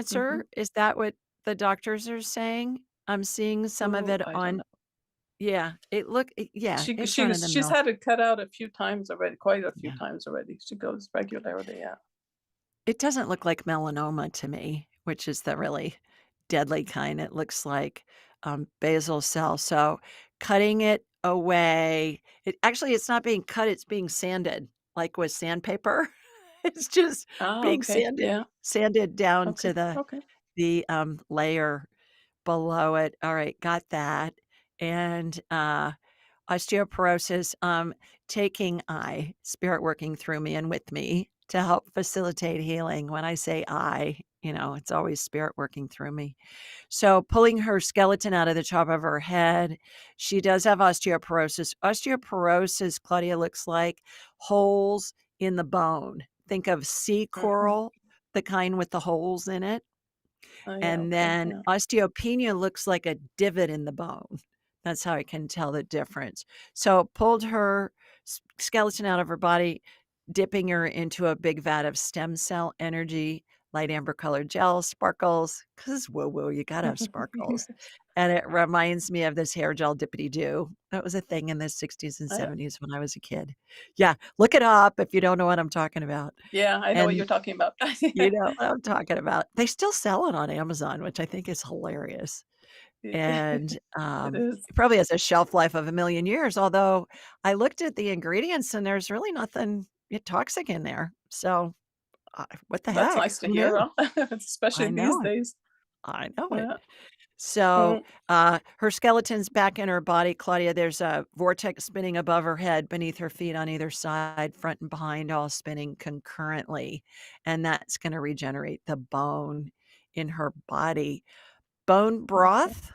F: Mhm.
A: cancer. Is that what the doctors are saying? I'm seeing some of
F: Oh,
A: it
F: I don't
A: on
F: know.
A: yeah,
F: She
A: it's
F: she
A: run of
F: was
A: the
F: she's
A: mill.
F: had it cut out a few times already, quite a few
A: Yeah.
F: times already. She goes regularly, yeah.
A: It doesn't look like melanoma to me, which is the really deadly kind. It looks like, basal cell, so cutting it away it's not being cut, it's being sanded, like with sandpaper. It's just
F: Ah,
A: being
F: okay, yeah,
A: sanded down to
F: okay,
A: the
F: okay.
A: layer below it. Alright, got that, and, osteoporosis, taking spirit working through me and with me to help facilitate healing. When I say it's always spirit working through me. So pulling her skeleton out of the top of her head, she does have osteoporosis. Osteoporosis, Claudia, looks like holes in the bone. Think of sea
F: Mhm.
A: coral, the kind with the holes in it.
F: Oh, yeah,
A: And
F: okay,
A: then
F: yeah.
A: osteopenia looks like a divot in the bone. That's how I can tell the difference. So pulled her skeleton out of her body, dipping her into a big vat of stem cell energy, light amber colored gel, sparkles, because whoa, whoa, you gotta have sparkles. And it reminds me of this hair gel dippity doo. That was a thing in the 60s and
F: I
A: 70s when I was a kid. Yeah, look it up if you don't know what I'm talking about.
F: yeah, I know what
A: And
F: you're talking about.
A: you know what I'm talking about. They still sell it on Amazon, which I think is hilarious, and,
F: It is.
A: it probably has a shelf life of a million years, although I looked at the ingredients and there's really nothing toxic in there, so, what the
F: That's
A: heck?
F: nice to
A: Who
F: hear,
A: knew?
F: huh? Especially
A: I
F: these
A: know it.
F: days.
A: I know it.
F: Yeah.
A: So,
F: Mm,
A: her skeleton's back in her body, Claudia, there's a vortex spinning above her head, beneath her feet on either side, front and behind, all spinning concurrently, and that's gonna regenerate the bone in her body. Bone
F: okay.
A: broth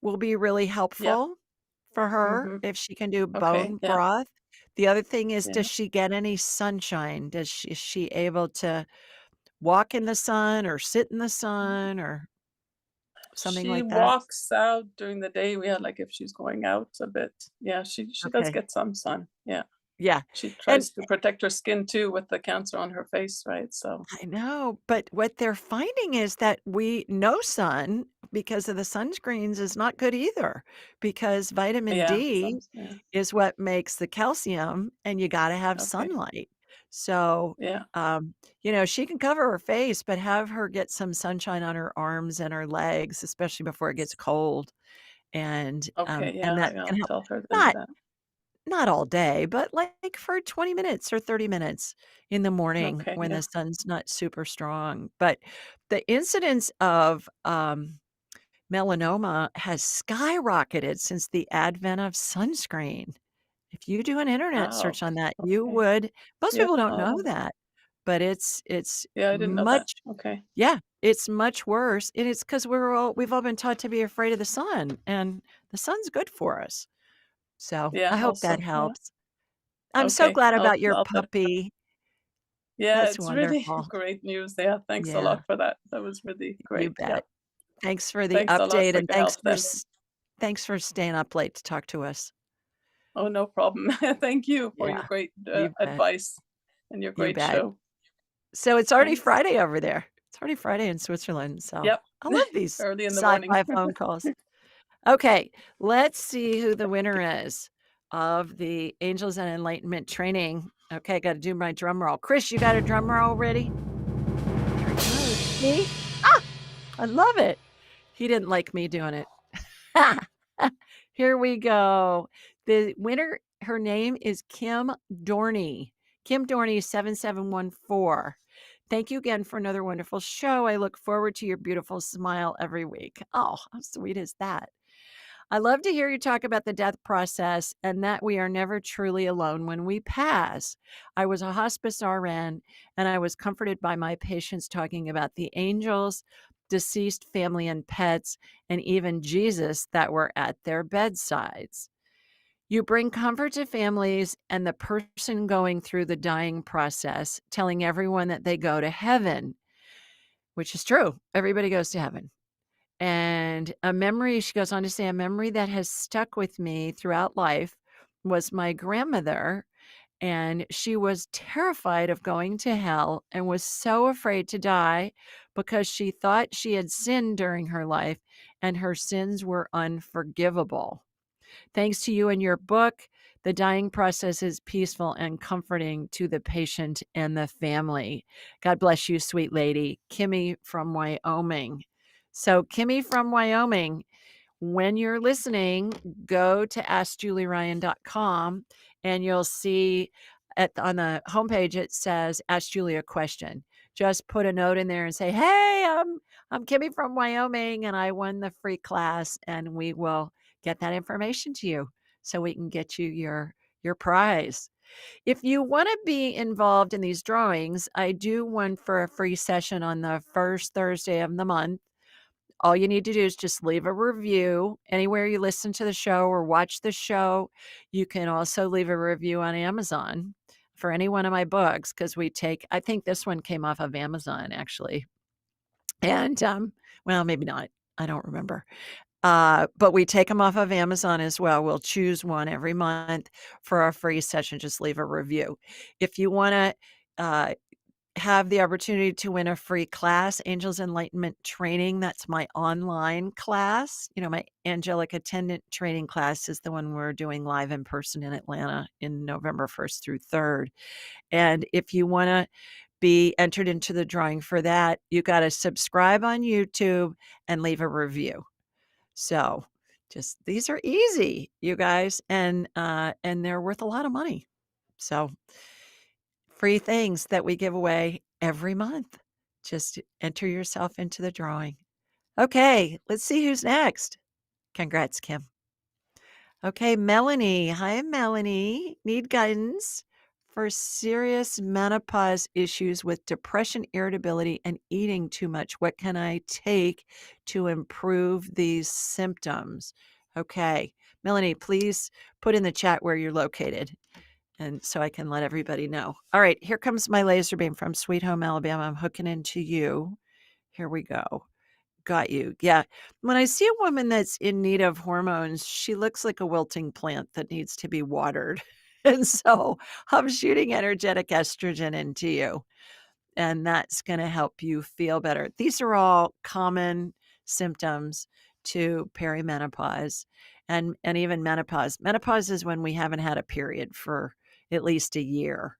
A: will be really
F: Yep.
A: helpful for her
F: Mhm.
A: if she can do
F: Okay,
A: bone
F: yeah,
A: broth. The other thing is,
F: yeah.
A: does she get any sunshine? Is she able to walk in the sun or sit in the sun or something
F: She
A: like that?
F: walks out during the day, yeah, like, if she's going out a bit. Yeah, she does
A: Okay.
F: get some sun, yeah.
A: Yeah.
F: She
A: And
F: tries to protect her skin too with the cancer on her face, right? So,
A: I know, but what they're finding is that we no sun because of the sunscreens is not good either, because vitamin
F: yeah,
A: D
F: some yeah,
A: is what makes the calcium, and you gotta have
F: okay.
A: sunlight. So,
F: Yeah,
A: she can cover her face, but have her get some sunshine on her arms and her legs, especially before it gets cold,
F: okay,
A: and
F: yeah,
A: that
F: I'll
A: can help.
F: tell her to do
A: Not
F: that.
A: not all day, but, like, for 20 minutes or 30 minutes in the morning
F: Okay,
A: when the
F: yeah.
A: sun's not super strong, but the incidence of, melanoma has skyrocketed since the advent of sunscreen. If you do an internet
F: Oh,
A: search on that, you
F: okay.
A: would most
F: Yep,
A: people don't know
F: I'll
A: that, but it's
F: yeah, I didn't know that.
A: much
F: Okay.
A: yeah, it's much worse, and it's because we've all been taught to be afraid of the sun, and the sun's good for us. So,
F: Yeah,
A: I hope that
F: also, yeah.
A: helps. I'm so
F: Okay,
A: glad
F: I'll
A: about your
F: I'll tell
A: puppy.
F: yeah,
A: That's
F: it's really
A: wonderful.
F: great news. Yeah, thanks a
A: Yeah,
F: lot for that. That was really
A: you
F: great.
A: bet.
F: Yep.
A: Thanks for the
F: Thanks a lot
A: update,
F: for
A: and
F: your help then.
A: thanks for staying up late to talk to us.
F: Oh, no problem. Thank you for your
A: Yeah,
F: great,
A: you bet.
F: advice and your
A: You
F: great
A: bet.
F: show.
A: So it's already
F: Thanks.
A: Friday over there. It's already Friday in Switzerland, so
F: Yep.
A: I love these
F: Early in the morning.
A: sci-fi phone calls. Okay, let's see who the winner is of the Angels and Enlightenment training. Okay, gotta do my drum roll. Chris, you got a drum roll ready? Here it goes. See? Ah! I love it. He didn't like me doing it. Here we go. The winner, her name is Kim Dorney. Kim Dorney 7714. Thank you again for another wonderful show. I look forward to your beautiful smile every week. Oh, how sweet is that? I love to hear you talk about the death process and that we are never truly alone when we pass. I was a hospice RN and I was comforted by my patients talking about the angels, deceased family and pets, and even Jesus that were at their bedsides. You bring comfort to families and the person going through the dying process, telling everyone that they go to heaven, which is true. Everybody goes to heaven. And a memory, she goes on to say, a memory that has stuck with me throughout life was my grandmother. and she was terrified of going to hell and was so afraid to die because she thought she had sinned during her life and her sins were unforgivable. Thanks to you and your book, the dying process is peaceful and comforting to the patient and the family. God bless you, sweet lady. Kimmy from Wyoming. So, Kimmy from Wyoming, when you're listening, go to askjulieryan.com and you'll see on the homepage it says Ask Julie a question. Just put a note in there and say, "Hey, I'm Kimmy from Wyoming and I won the free class," and we will get that information to you so we can get you your prize. If you want to be involved in these drawings, I do one for a free session on the first Thursday of the month. All you need to do is just leave a review anywhere you listen to the show or watch the show. You can also leave a review on Amazon for any one of my books because I think this one came off of Amazon actually. And, well, maybe not. I don't remember. But we take them off of Amazon as well. We'll choose one every month for our free session. Just leave a review. If you want to, have the opportunity to win a free class, Angels Enlightenment Training. That's my online class. My Angelic Attendant Training class is the one we're doing live in person in Atlanta in November 1st through 3rd. And if you want to be entered into the drawing for that, you got to subscribe on YouTube and leave a review. So these are easy, you guys, and they're worth a lot of money. So free things that we give away every month. Just enter yourself into the drawing. Okay, let's see who's next. Congrats, Kim. Okay, Melanie. Hi, Melanie. Need guidance for serious menopause issues with depression, irritability, and eating too much. What can I take to improve these symptoms? Okay, Melanie, please put in the chat where you're located, and so I can let everybody know. All right, here comes my laser beam from Sweet Home, Alabama. I'm hooking into you. Here we go. Got you. Yeah. When I see a woman that's in need of hormones, she looks like a wilting plant that needs to be watered. And so I'm shooting energetic estrogen into you, and that's going to help you feel better. These are all common symptoms to perimenopause and even menopause. Menopause is when we haven't had a period for at least a year.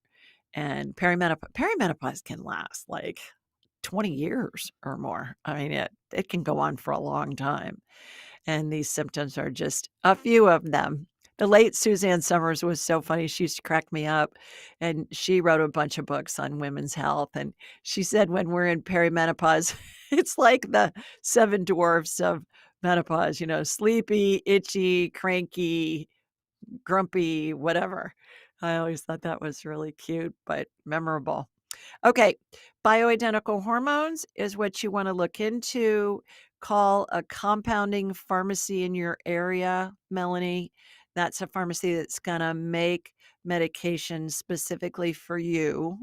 A: And perimenopause can last like 20 years or more. I mean, it can go on for a long time. And these symptoms are just a few of them. The late Suzanne Summers was so funny. She used to crack me up. And she wrote a bunch of books on women's health. And she said when we're in perimenopause, it's like the seven dwarfs of menopause, sleepy, itchy, cranky, grumpy, whatever. I always thought that was really cute, but memorable. Okay, bioidentical hormones is what you want to look into. Call a compounding pharmacy in your area, Melanie. That's a pharmacy that's going to make medication specifically for you,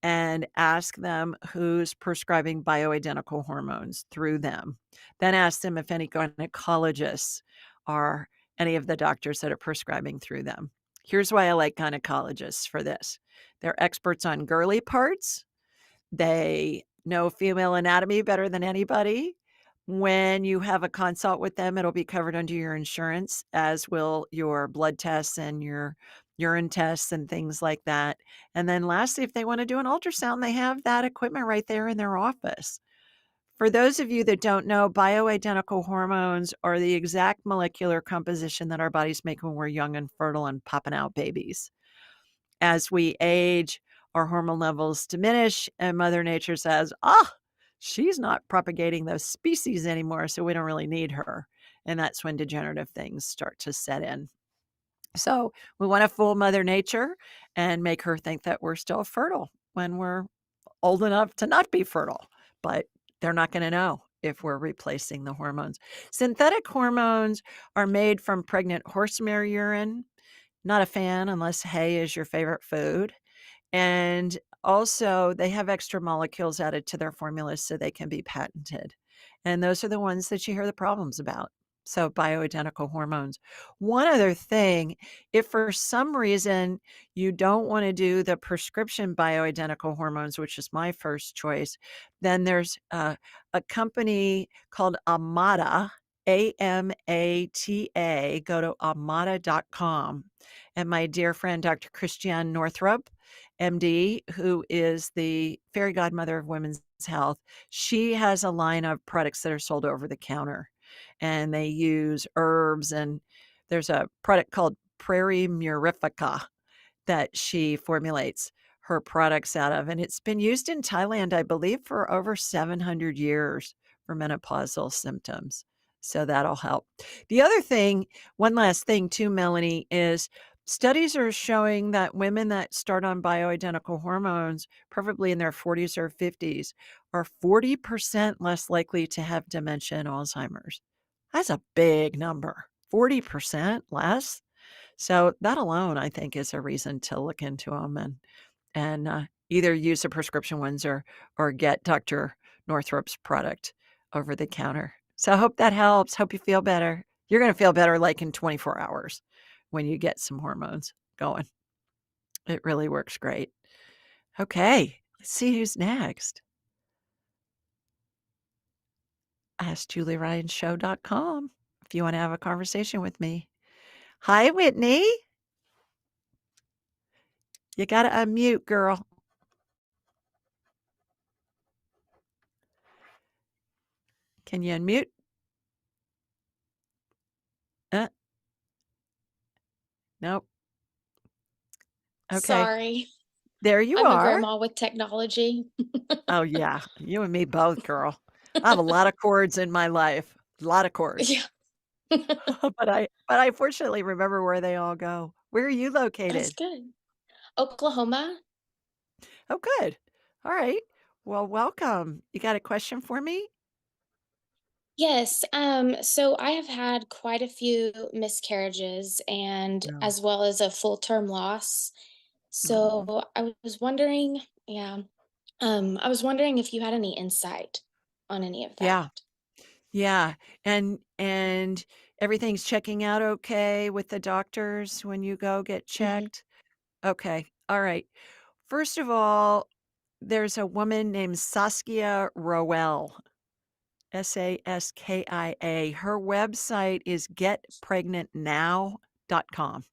A: and ask them who's prescribing bioidentical hormones through them. Then ask them if any gynecologists are any of the doctors that are prescribing through them. Here's why I like gynecologists for this. They're experts on girly parts. They know female anatomy better than anybody. When you have a consult with them, it'll be covered under your insurance, as will your blood tests and your urine tests and things like that. And then lastly, if they want to do an ultrasound, they have that equipment right there in their office. For those of you that don't know, bioidentical hormones are the exact molecular composition that our bodies make when we're young and fertile and popping out babies. As we age, our hormone levels diminish, and Mother Nature says, she's not propagating those species anymore, so we don't really need her. And that's when degenerative things start to set in. So we want to fool Mother Nature and make her think that we're still fertile when we're old enough to not be fertile. But they're not going to know if we're replacing the hormones. Synthetic hormones are made from pregnant horsemare urine. Not a fan unless hay is your favorite food. And also, they have extra molecules added to their formulas so they can be patented. And those are the ones that you hear the problems about. So bioidentical hormones. One other thing, if for some reason you don't want to do the prescription bioidentical hormones, which is my first choice, then there's a company called Amata, Amata. Go to amata.com. And my dear friend, Dr. Christiane Northrup, MD, who is the fairy godmother of women's health, she has a line of products that are sold over the counter, and they use herbs. And there's a product called Prairie Murifica that she formulates her products out of, and it's been used in Thailand, I believe, for over 700 years for menopausal symptoms. So that'll help. The other thing, one last thing too, Melanie, is studies are showing that women that start on bioidentical hormones, preferably in their 40s or 50s, are 40% less likely to have dementia and Alzheimer's. That's a big number. 40% less? So that alone, I think, is a reason to look into them and either use the prescription ones or get Dr. Northrup's product over the counter. So I hope that helps. Hope you feel better. You're going to feel better like in 24 hours when you get some hormones going. It really works great. Okay, let's see who's next. AskJulieRyanShow.com if you want to have a conversation with me. Hi, Whitney. You got to unmute, girl. Can you unmute? Uh, nope. Okay.
G: Sorry.
A: There you
G: I'm a
A: are.
G: grandma with technology.
A: Oh, yeah. You and me both, girl. I have a lot of cords in my life. A lot of cords.
G: Yeah.
A: But I fortunately remember where they all go. Where are you
G: That's
A: located?
G: good. Oklahoma?
A: Oh, good. All right. Well, welcome. You got a question for me?
G: Yes. So I have had quite a few miscarriages and
A: No.
G: as well as a full-term loss.
A: Oh,
G: So I was wondering, yeah, I was wondering if you had any insight on any of that.
A: yeah. Yeah. And everything's checking out okay with the doctors when you go get
G: Hmm.
A: checked? Okay. All right. First of all, there's a woman named Saskia Rowell, Saskia. Her website is getpregnantnow.com.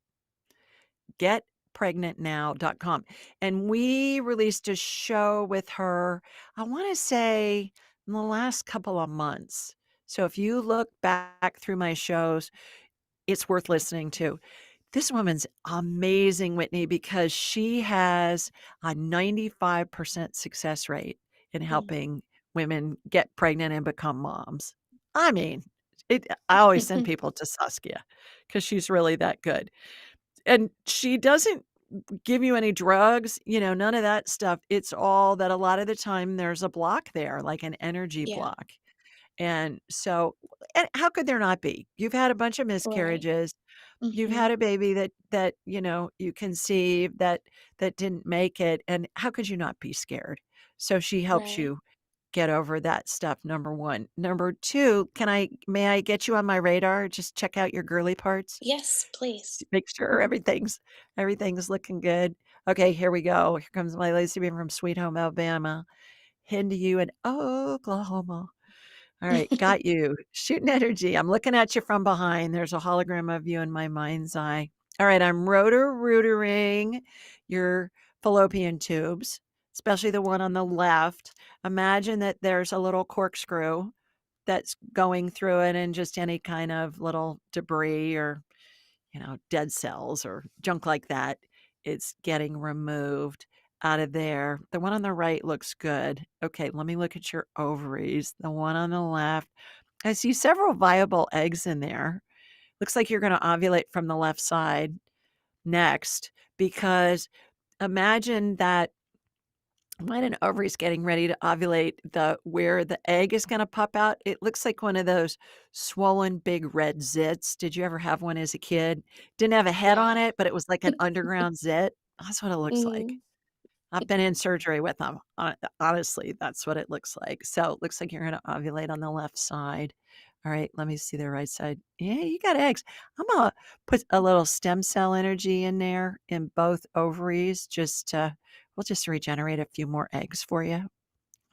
A: Getpregnantnow.com. And we released a show with her, I want to say, in the last couple of months. So if you look back through my shows, it's worth listening to. This woman's amazing, Whitney, because she has a 95% success rate in helping women get pregnant and become moms. I mean, I always send people to Saskia because she's really that good. And she doesn't give you any drugs, none of that stuff. It's all that a lot of the time there's a block there, like an energy
G: Yeah.
A: block. And so, and how could there not be? You've had a bunch of
G: Right.
A: miscarriages. You've
G: Hmm.
A: had a baby that you conceived that didn't make it, and how could you not be scared? So she helps
G: Right.
A: you get over that stuff, number 1. Number 2, may I get you on my radar? Just check out your girly parts?
G: Yes, please.
A: Make sure everything's looking good. Okay, here we go. Here comes my lazy beam from Sweet Home Alabama. Hen to you in Oklahoma. All right, got you. Shooting energy. I'm looking at you from behind. There's a hologram of you in my mind's eye. All right, I'm rotor-rooting your fallopian tubes, especially the one on the left. Imagine that there's a little corkscrew that's going through it and just any kind of little debris or, dead cells or junk like that. It's getting removed out of there. The one on the right looks good. Okay, let me look at your ovaries. The one on the left, I see several viable eggs in there. Looks like you're going to ovulate from the left side next because imagine that when an ovary is getting ready to ovulate, where the egg is going to pop out, it looks like one of those swollen big red zits. Did you ever have one as a kid? Didn't have a head on
G: Yeah.
A: it, but it was like an underground zit. That's what it looks like.
G: Hmm.
A: I've been in surgery with them. Honestly, that's what it looks like. So it looks like you're going to ovulate on the left side. All right, let me see the right side. Yeah, you got eggs. I'm gonna put a little stem cell energy in there in both ovaries. We'll just regenerate a few more eggs for you.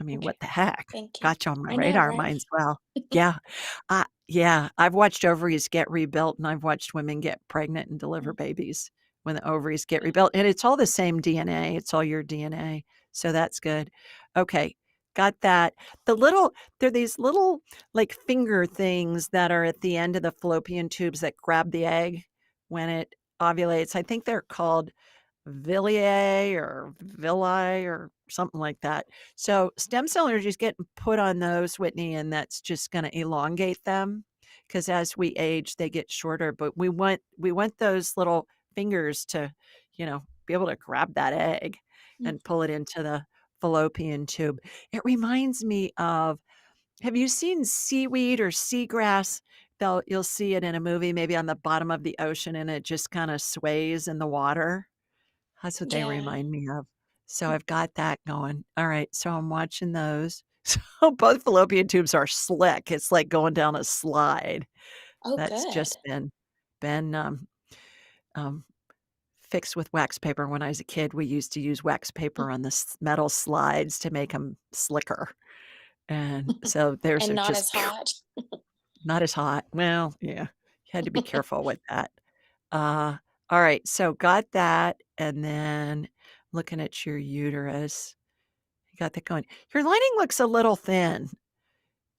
A: I mean,
G: Okay.
A: what the heck?
G: Thank you.
A: Got you on my
G: I know,
A: radar,
G: right?
A: mine's well. Yeah. Yeah, I've watched ovaries get rebuilt, and I've watched women get pregnant and deliver
G: Mm,
A: babies when the ovaries get
G: yeah.
A: rebuilt, and it's all the same DNA, it's all your DNA, so that's good. Okay, got that. There are these little, like, finger things that are at the end of the fallopian tubes that grab the egg when it ovulates. I think they're called villi or something like that. So stem cell energy is getting put on those, Whitney, and that's just going to elongate them because as we age, they get shorter. But we want those little fingers to, be able to grab that egg
G: Mm.
A: and pull it into the fallopian tube. It reminds me of, have you seen seaweed or seagrass? You'll see it in a movie, maybe on the bottom of the ocean, and it just kind of sways in the water. That's what they
G: Yeah.
A: remind me of. So
G: Mm.
A: I've got that going. All right, so I'm watching those. So both fallopian tubes are slick. It's like going down a slide.
G: Oh,
A: That's
G: good.
A: just been um, fixed with wax paper. When I was a kid, we used to use wax paper on the metal slides to make them slicker. And so theirs
G: And
A: are
G: not
A: just
G: as hot.
A: not as hot. Well, yeah, you had to be careful with that. Uh, all right, so got that, and then looking at your uterus, you got that going. Your lining looks a little thin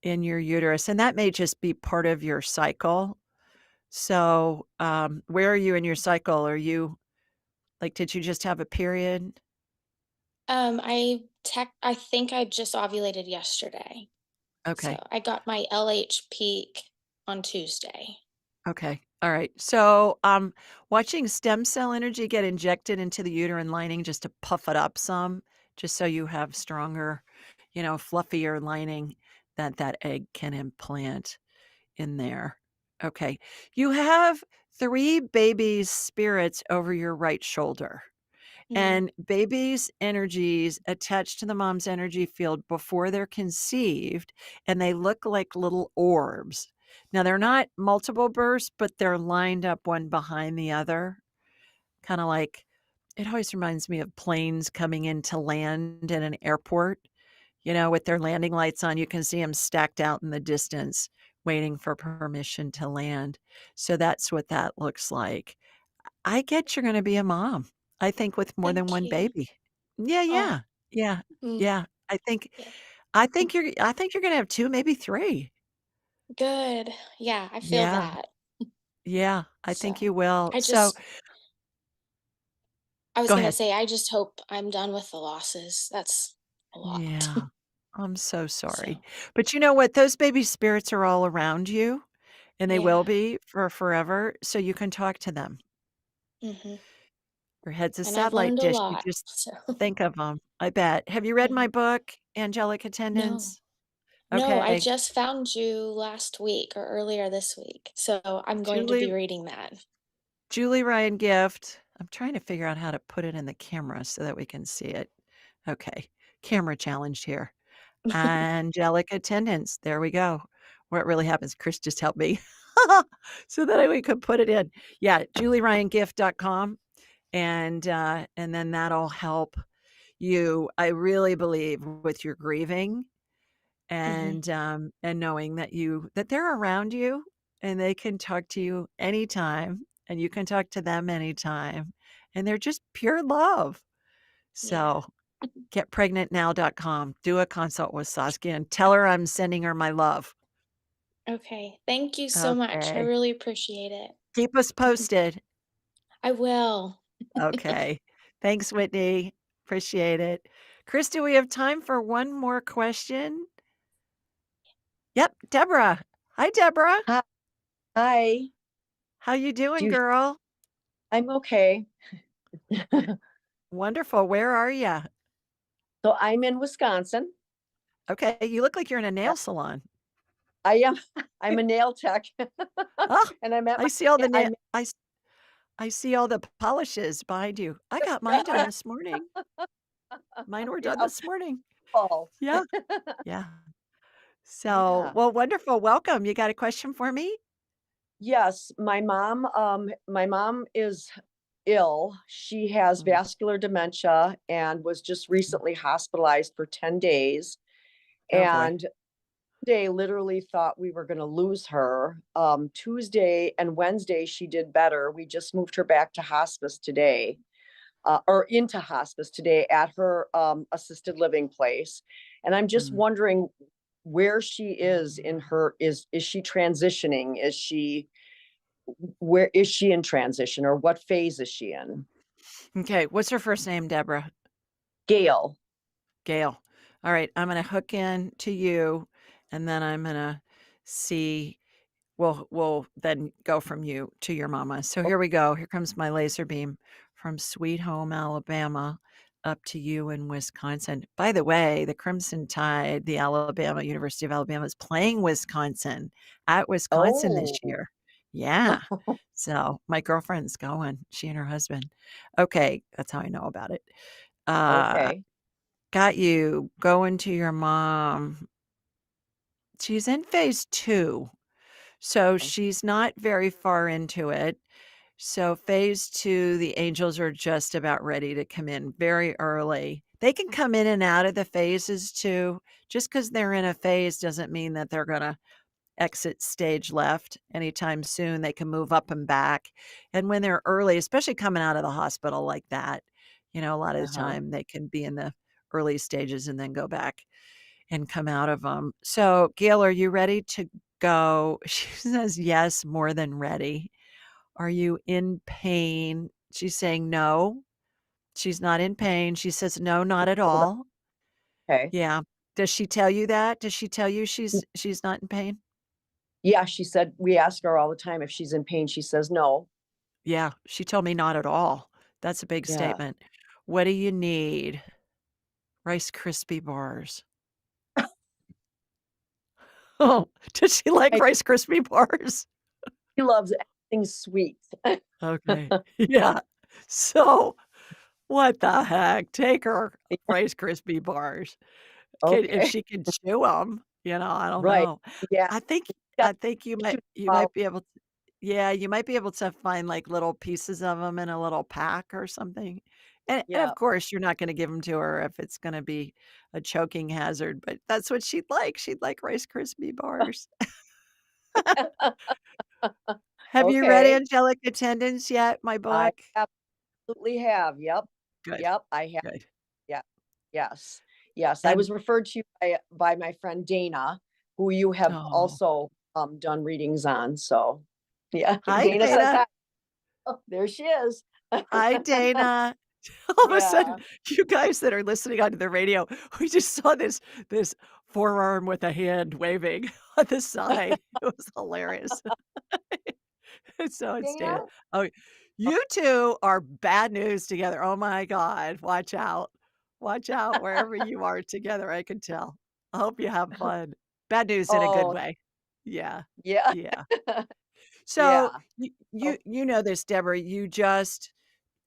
A: in your uterus, and that may just be part of your cycle. So, where are you in your cycle? Are you like, did you just have a period?
G: I think I just ovulated yesterday. So
A: Okay.
G: I got my LH peak on Tuesday.
A: Okay. All right. So, watching stem cell energy get injected into the uterine lining just to puff it up some, just so you have stronger, fluffier lining that that egg can implant in there. Okay. You have 3 babies' spirits over your right shoulder.
G: Mm,
A: And babies' energies attach to the mom's energy field before they're conceived, and they look like little orbs. Now, they're not multiple bursts, but they're lined up one behind the other, kinda like it always reminds me of planes coming in to land in an airport, with their landing lights on. You can see them stacked out in the distance waiting for permission to land. So that's what that looks like. I get you're gonna be a mom, I think with more than
G: thank
A: one
G: you.
A: baby. Yeah,
G: Oh,
A: yeah, yeah,
G: mm,
A: yeah. I think
G: yeah.
A: I think you're gonna have 2, maybe 3.
G: Good. Yeah, I feel
A: Yeah,
G: that.
A: yeah, I think
G: So
A: you will.
G: I
A: So
G: just, I was
A: go
G: gonna
A: ahead.
G: say, I just hope I'm done with the losses. That's a lot.
A: Yeah, I'm so sorry.
G: So,
A: But you know what? Those baby spirits are all around you, and they will
G: yeah.
A: be for forever, so you can talk to them.
G: Hmm.
A: Your head's a
G: And I've
A: satellite
G: learned a
A: dish, you
G: lot.
A: just
G: So,
A: think of them. I bet. Have you read my
G: mhm.
A: book, Angelic
G: No,
A: Attendants?
G: no, I
A: Okay.
G: just found you last week or earlier this week. So I'm going to
A: Julie
G: be reading that.
A: Julie Ryan Gift. I'm trying to figure out how to put it in the camera so that we can see it. Okay. Camera challenge here. Angelic attendance. There we go. What really happens, Chris just helped me so that we could put it in. Yeah, julieryangift.com. And then that'll help you, I really believe, with your grieving
G: Hmm.
A: and knowing that they're around you and they can talk to you anytime and you can talk to them anytime and they're just pure love.
G: Yeah.
A: So getpregnantnow.com, do a consult with Saskia and tell her I'm sending her my love.
G: Okay. Thank you so much. I
A: Okay.
G: really appreciate it.
A: Keep us posted.
G: I will.
A: Okay. Thanks, Whitney. Appreciate it. Chris, do we have time for one more question? Yep, Deborah. Hi, Deborah.
H: Hi. Hi.
A: How you
H: Do
A: doing,
H: you
A: girl?
H: I'm okay.
A: Wonderful. Where are you?
H: So I'm in Wisconsin.
A: Okay, you look like you're in a
H: Uh,
A: nail salon.
H: I am I'm a nail tech.
A: Oh,
H: And I'm at
A: I
H: my
A: see all the
H: I'm
A: I see all the polishes behind you. I got mine done this morning. Mine were done
H: yeah,
A: this morning.
H: fault.
A: Yeah, yeah. So,
H: Yeah.
A: well, wonderful. Welcome. You got a question for me?
H: Yes, my mom is ill. She has
A: Mm.
H: vascular dementia and was just recently hospitalized for 10 days.
A: Oh boy.
H: And they literally thought we were going to lose her. Tuesday and Wednesday, she did better. We just moved her back to hospice today, or into hospice today at her assisted living place. And I'm just
A: Mm.
H: wondering where she is in her is she transitioning? Is she where is she in transition or what phase is she in?
A: Okay. What's her first name, Deborah?
H: Gail.
A: Gail. All right. I'm going to hook in to you and then I'm going to see. We'll then go from you to your mama. So
H: O-
A: here we go. Here comes my laser beam from Sweet Home, Alabama, up to you in Wisconsin. By the way, the Crimson Tide, the Alabama University of Alabama is playing Wisconsin at Wisconsin this
H: Oh,
A: year. Yeah. So my girlfriend's going, she and her husband. Okay, that's how I know about it. Uh,
H: okay.
A: got you going to your mom. She's in phase 2. So
H: Oh,
A: she's not very far into it. So phase 2, the angels are just about ready to come in very early. They can come in and out of the phases too. Just because they're in a phase doesn't mean that they're going to exit stage left anytime soon. They can move up and back. And when they're early, especially coming out of the hospital like that, a lot of the
H: uh-huh.
A: time they can be in the early stages and then go back and come out of them. So, Gail, are you ready to go? She says, yes, more than ready. Are you in pain? She's saying no. She's not in pain. She says, no, not at
H: Oh,
A: all.
H: okay.
A: Yeah. Does she tell you that? Does she tell you she's not in pain?
H: Yeah, she said we ask her all the time if she's in pain. She says no.
A: Yeah. She told me not at all. That's a big
H: Yeah.
A: statement. What do you need? Rice Krispie bars. Oh, does she like
H: I,
A: Rice Krispie bars?
H: she loves anything sweet.
A: Okay. Yeah. So what the heck? Take her Rice Krispie bars. If
H: Okay.
A: she can chew them, I don't
H: Right.
A: know.
H: Yeah.
A: I think
H: Got
A: I think you
H: to
A: might you
H: swallow.
A: might be able to yeah, you might be able to find, like, little pieces of them in a little pack or something. And of
H: Yeah.
A: course, you're not gonna give them to her if it's gonna be a choking hazard, but that's what she'd like. She'd like Rice Krispie bars. Have you read
H: Okay.
A: Angelic Attendants yet, my
H: I
A: book?
H: absolutely have. Yep.
A: Good,
H: Yep. I have.
A: good.
H: Yeah. Yes. Yes. I
A: And
H: was referred to by my friend Dana, who you have
A: oh,
H: also done readings on. So yeah,
A: hi,
H: Dana says
A: Dana.
H: hi. Oh, there she is.
A: Hi, Dana. All of a sudden,
H: Yeah.
A: you guys that are listening onto the radio, we just saw this forearm with a hand waving on the side. It was hilarious. So it's Dana.
H: Dana?
A: Oh, you 2 are bad news together. Oh my god, watch out. Watch out wherever you are together, I can tell. I hope you have fun. Bad news in a good
H: Oh,
A: way. Yeah.
H: yeah.
A: Yeah. So,
H: Yeah.
A: you
H: Oh,
A: you you know this, Deborah, you just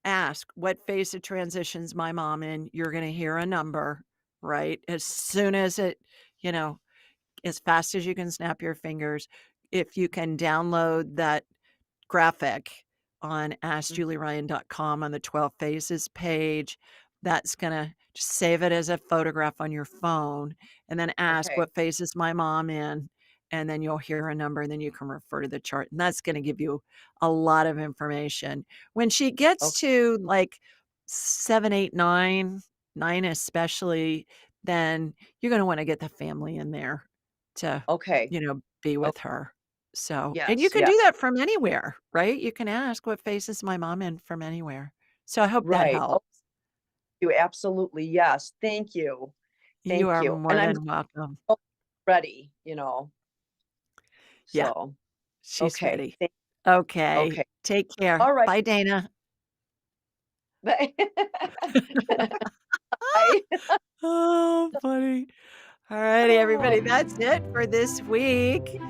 A: ask, "What phase of transition's my mom in?" You're gonna hear a number, right? As soon as you know, as fast as you can snap your fingers. If you can download that graphic on
H: mm,
A: askjulieryan.com on the 12 phases page. That's gonna just save it as a photograph on your phone and then ask
H: okay.
A: what phase is my mom in, and then you'll hear a number, and then you can refer to the chart, and that's gonna give you a lot of information. When she gets
H: Okay.
A: to, like, 7, 8, 9, 9 especially, then you're gonna wanna get the family in there to,
H: Okay.
A: be
H: Oh,
A: with her. So and you
H: yes.
A: can
H: Yeah.
A: do that from anywhere, right? You can ask, "What phase is my mom in?" from anywhere. So I hope that
H: Right. Oh,
A: helps.
H: you absolutely. Yes. Thank you.
A: You
H: Thank
A: are
H: you.
A: more
H: And I'm
A: than welcome.
H: so ready.
A: Yeah,
H: So,
A: she's
H: okay.
A: ready. Okay,
H: Okay.
A: take care.
H: All right.
A: Bye, Dana.
H: Bye. Bye.
A: Oh, funny. Alrighty, everybody,
H: Oh,
A: that's it for this week.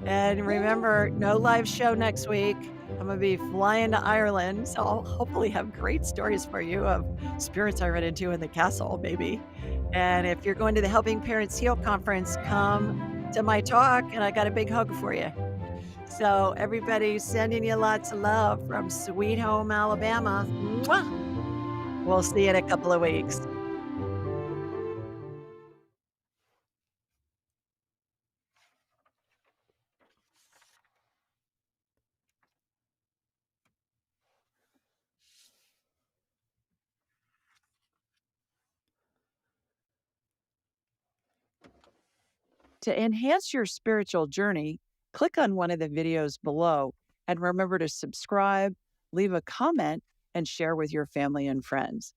A: And
H: yeah.
A: remember, no live show next week. I'm gonna be flying to Ireland, so I'll hopefully have great stories for you of spirits I ran into in the castle, maybe. And if you're going to the Helping Parents Heal conference, come to my talk, and I got a big hug for you. So everybody sending you lots of love from Sweet Home, Alabama. Mwah! We'll see you in a couple of weeks. To enhance your spiritual journey, click on one of the videos below and remember to subscribe, leave a comment, and share with your family and friends.